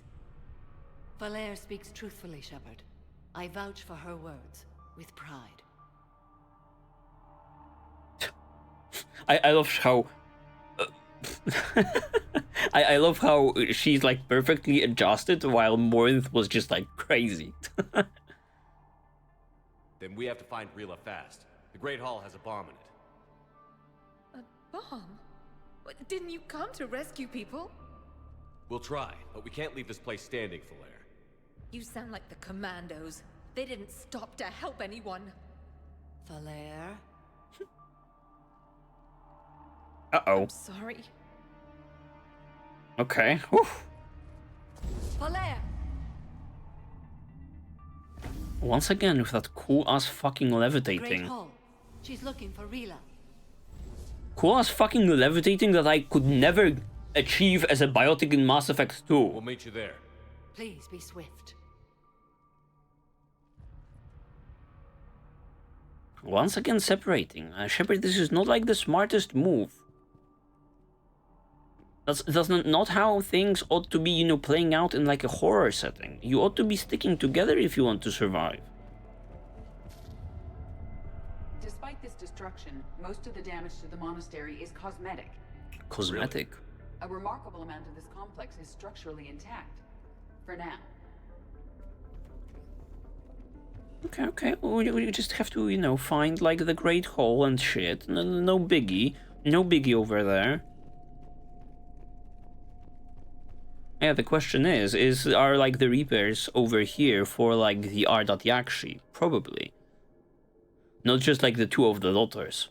Falere speaks truthfully, Shepard. I vouch for her words, with pride. I love how... I love how she's like perfectly adjusted while Morinth was just like crazy. Then we have to find Rila fast. The Great Hall has a bomb in it. A bomb? Didn't you come to rescue people? We'll try, but we can't leave this place standing, Falere. You sound like the Commandos. They didn't stop to help anyone. Falere? Uh-oh. I'm sorry. Okay. Whew. Falere! Once again with that cool-ass fucking Great levitating. Hall. She's looking for Rila. Cool-ass fucking levitating that I could never achieve as a biotic in Mass Effect 2. We'll meet you there. Please be swift. Once again separating. Shepard, this is not like the smartest move. That's not how things ought to be, you know, playing out in like a horror setting. You ought to be sticking together if you want to survive. Despite this destruction, most of the damage to the monastery is cosmetic. Cosmetic? Really? A remarkable amount of this complex is structurally intact. For now. Okay. We just have to, you know, find like the Great Hall and shit. No biggie. No biggie over there. Yeah, the question are like the Reapers over here for like the Ardat Yakshi? Probably. Not just like the two of the daughters.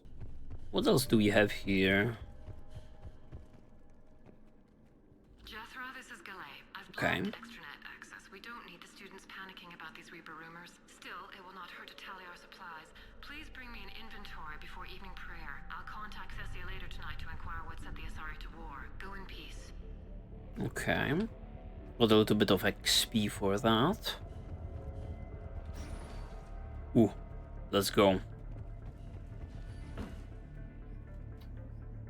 What else do we have here? Jethro, this is Galay. I've Okay. blocked extranet access. We don't need the students panicking about these Reaper rumors. Still, it will not hurt to tally our supplies. Please bring me an inventory before evening prayer. I'll contact Thessia later tonight to inquire what set the Asari to war. Go in peace. Okay. Got a little bit of XP for that. Ooh, let's go.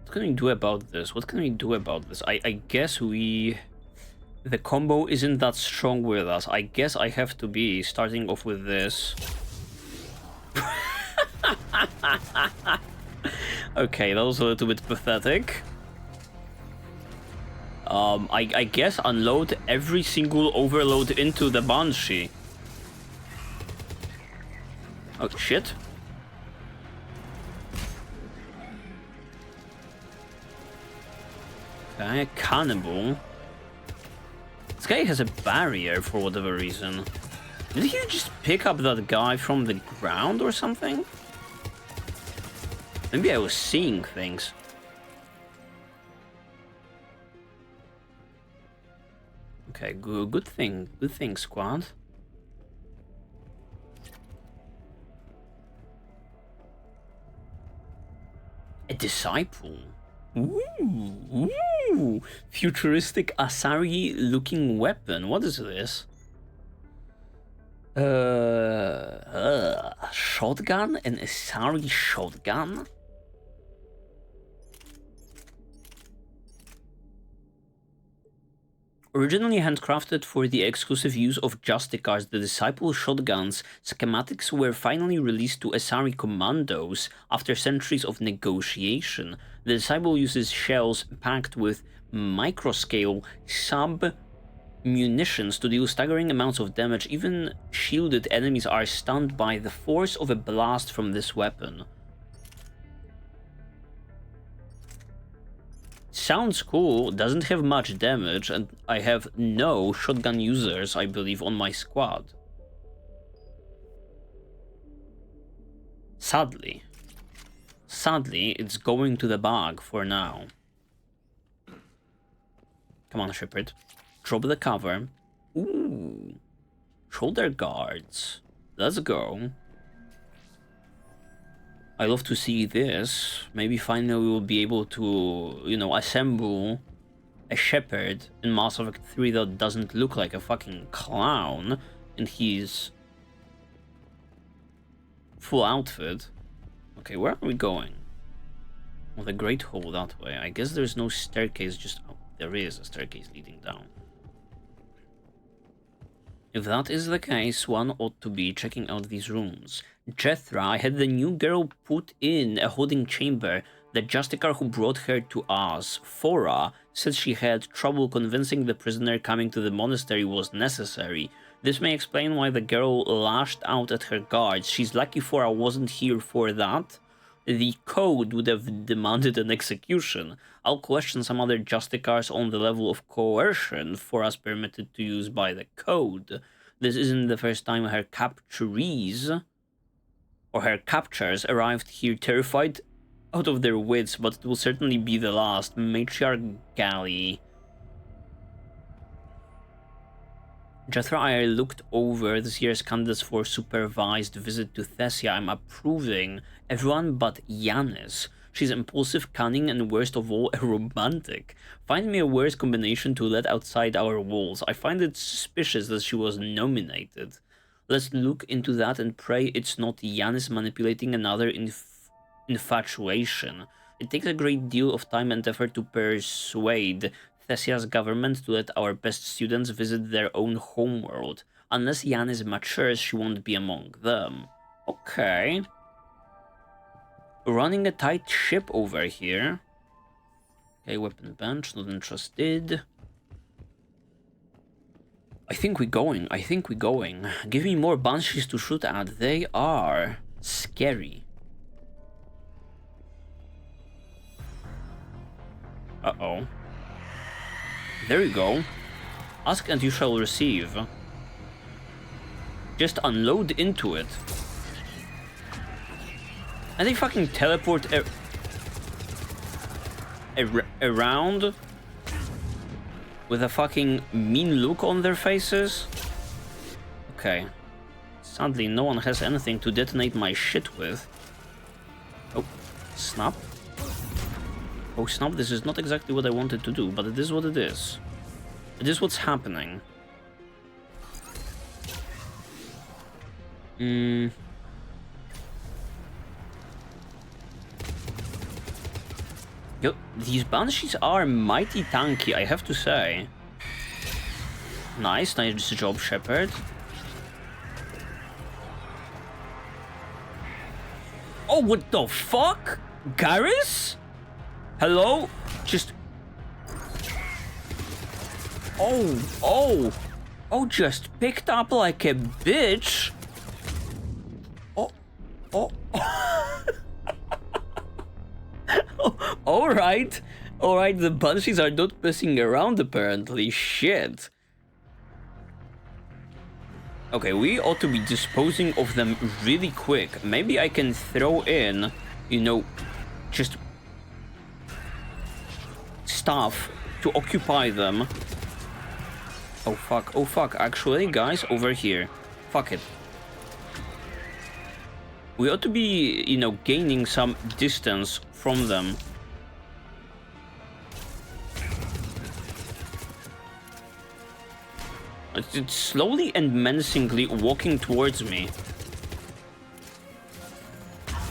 What can we do about this? What can we do about this? I guess we... The combo isn't that strong with us. I guess I have to be starting off with this. Okay, that was a little bit pathetic. I guess unload every single overload into the Banshee. Oh, shit. Okay, cannibal. This guy has a barrier for whatever reason. Did he just pick up that guy from the ground or something? Maybe I was seeing things. Okay, good thing, squad. A disciple. Ooh, futuristic Asari-looking weapon. What is this? Shotgun? An Asari shotgun? Originally handcrafted for the exclusive use of Justicars, the Disciple shotgun's schematics were finally released to Asari commandos after centuries of negotiation. The Disciple uses shells packed with microscale sub-munitions to deal staggering amounts of damage. Even shielded enemies are stunned by the force of a blast from this weapon. Sounds cool, doesn't have much damage, and I have no shotgun users, I believe, on my squad. Sadly, it's going to the bag for now. Come on, Shepard. Drop the cover. Ooh. Shoulder guards. Let's go. I love to see this. Maybe finally we will be able to, you know, assemble a Shepard in Mass Effect 3 that doesn't look like a fucking clown in his full outfit. Okay, where are we going? Well, the Great Hall that way. I guess there's no staircase, just... Oh, there is a staircase leading down. If that is the case, one ought to be checking out these rooms. Jethra had the new girl put in a holding chamber. The Justicar who brought her to us, Fora, said she had trouble convincing the prisoner coming to the monastery was necessary. This may explain why the girl lashed out at her guards. She's lucky Fora wasn't here for that. The code would have demanded an execution. I'll question some other Justicars on the level of coercion Fora's permitted to use by the code. This isn't the first time her capturees or her captors arrived here terrified out of their wits, but it will certainly be the last. Matriarch Galley. Jethra, I looked over this year's candidates for supervised visit to Thessia. I'm approving everyone but Yanis. She's impulsive, cunning, and worst of all, a romantic. Find me a worse combination to let outside our walls. I find it suspicious that she was nominated. Let's look into that and pray it's not Yanis manipulating another infatuation. It takes a great deal of time and effort to persuade Thessia's government to let our best students visit their own homeworld. Unless Yanis matures, she won't be among them. Okay. Running a tight ship over here. Okay, weapon bench, not interested. I think we're going. Give me more banshees to shoot at. They are scary. Uh-oh. There you go. Ask and you shall receive. Just unload into it. And they fucking teleport around with a fucking mean look on their faces. Okay. Sadly, no one has anything to detonate my shit with. Oh, snap. Oh, snap, this is not exactly what I wanted to do, but it is what it is. It is what's happening. Yo, these banshees are mighty tanky, I have to say. Nice job, Shepard. Oh, what the fuck? Garrus? Hello? Just... Oh, just picked up like a bitch. Oh. Alright, the banshees are not messing around apparently, shit. Okay, we ought to be disposing of them really quick. Maybe I can throw in, you know, just stuff to occupy them. Oh fuck, actually, guys, over here. Fuck it. We ought to be, you know, gaining some distance from them. It's slowly and menacingly walking towards me.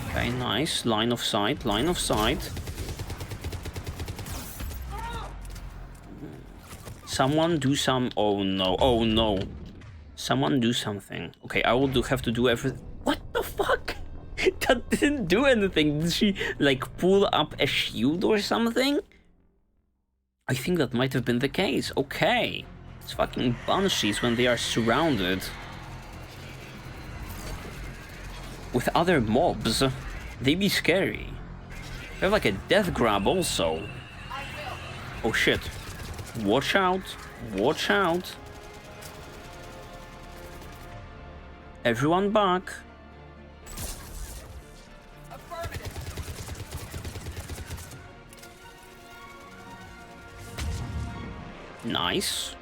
Okay, nice. Line of sight, line of sight. Someone do some... Oh no. Someone do something. Okay, I will have to do everything. What the fuck? That didn't do anything. Did she, like, pull up a shield or something? I think that might have been the case. Okay. It's fucking banshees when they are surrounded with other mobs. They be scary. They have like a death grab also. Oh shit. Watch out. Watch out. Everyone back. Nice.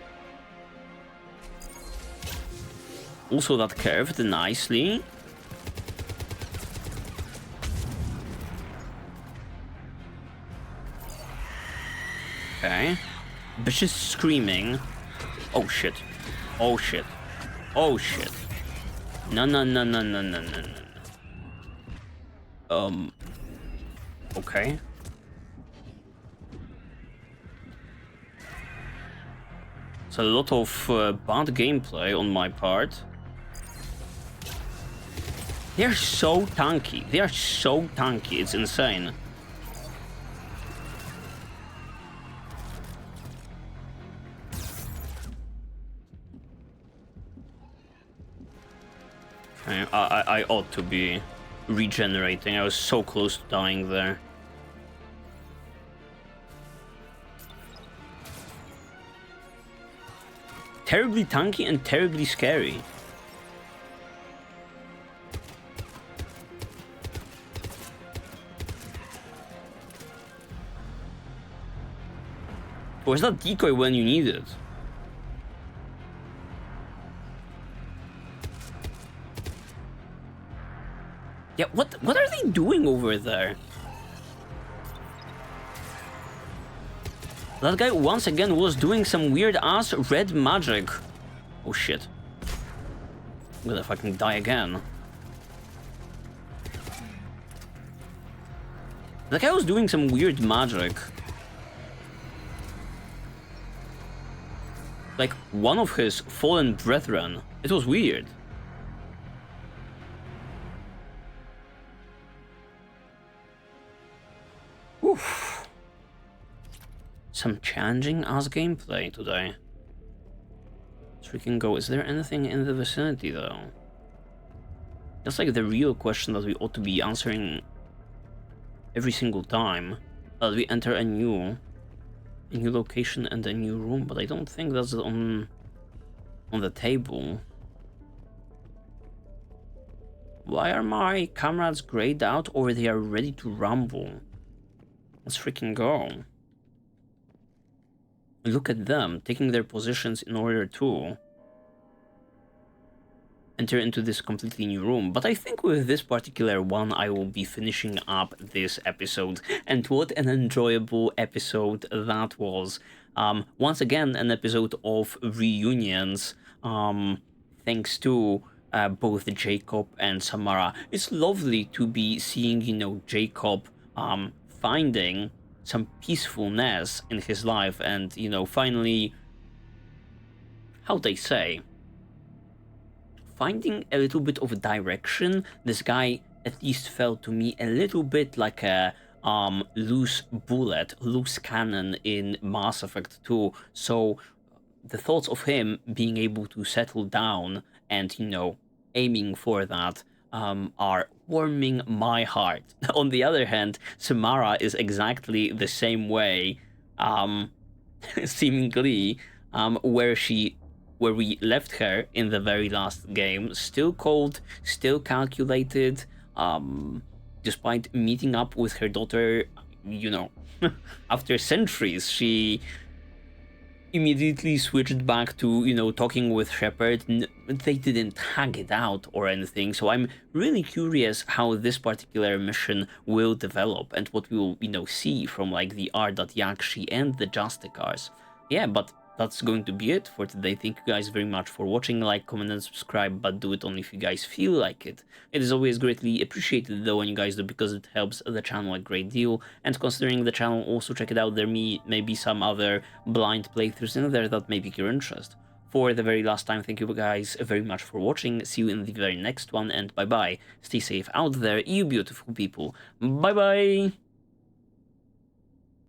Also that curved nicely. Okay. Bitch is screaming. Oh shit. Oh shit. Oh shit. No. Okay. It's a lot of bad gameplay on my part. They're so tanky. They are so tanky. It's insane. Okay, I ought to be regenerating. I was so close to dying there. Terribly tanky and terribly scary. Where's that decoy when you need it? Yeah, what are they doing over there? That guy once again was doing some weird ass red magic. Oh shit. I'm gonna fucking die again. That guy was doing some weird magic. Like one of his fallen brethren. It was weird. Oof. Some challenging ass gameplay today. So we can go. Is there anything in the vicinity though? That's like the real question that we ought to be answering every single time that we enter a new location and a new room, but I don't think that's on the table. Why are my comrades grayed out, or they are ready to rumble? Let's freaking go. Look at them taking their positions in order to enter into this completely new room. But I think with this particular one, I will be finishing up this episode. And what an enjoyable episode that was. Once again, an episode of reunions, thanks to both Jacob and Samara. It's lovely to be seeing, you know, Jacob finding some peacefulness in his life, and, you know, finally, how they say, finding a little bit of direction. This guy at least felt to me a little bit like a loose bullet, loose cannon in Mass Effect 2. So the thoughts of him being able to settle down and, you know, aiming for that are warming my heart. On the other hand, Samara is exactly the same way, seemingly, where we left her in the very last game, still cold, still calculated, despite meeting up with her daughter, you know, after centuries. She immediately switched back to, you know, talking with Shepard. They didn't hang it out or anything, so I'm really curious how this particular mission will develop and what we will, you know, see from like the R.Yakshi and the Justicars. Yeah, but that's going to be it for today. Thank you guys very much for watching. Like, comment, and subscribe, but do it only if you guys feel like it. It is always greatly appreciated though when you guys do, because it helps the channel a great deal. And considering the channel, also check it out. There may be some other blind playthroughs in there that may pique your interest. For the very last time, thank you guys very much for watching. See you in the very next one, and bye bye. Stay safe out there, you beautiful people. Bye bye.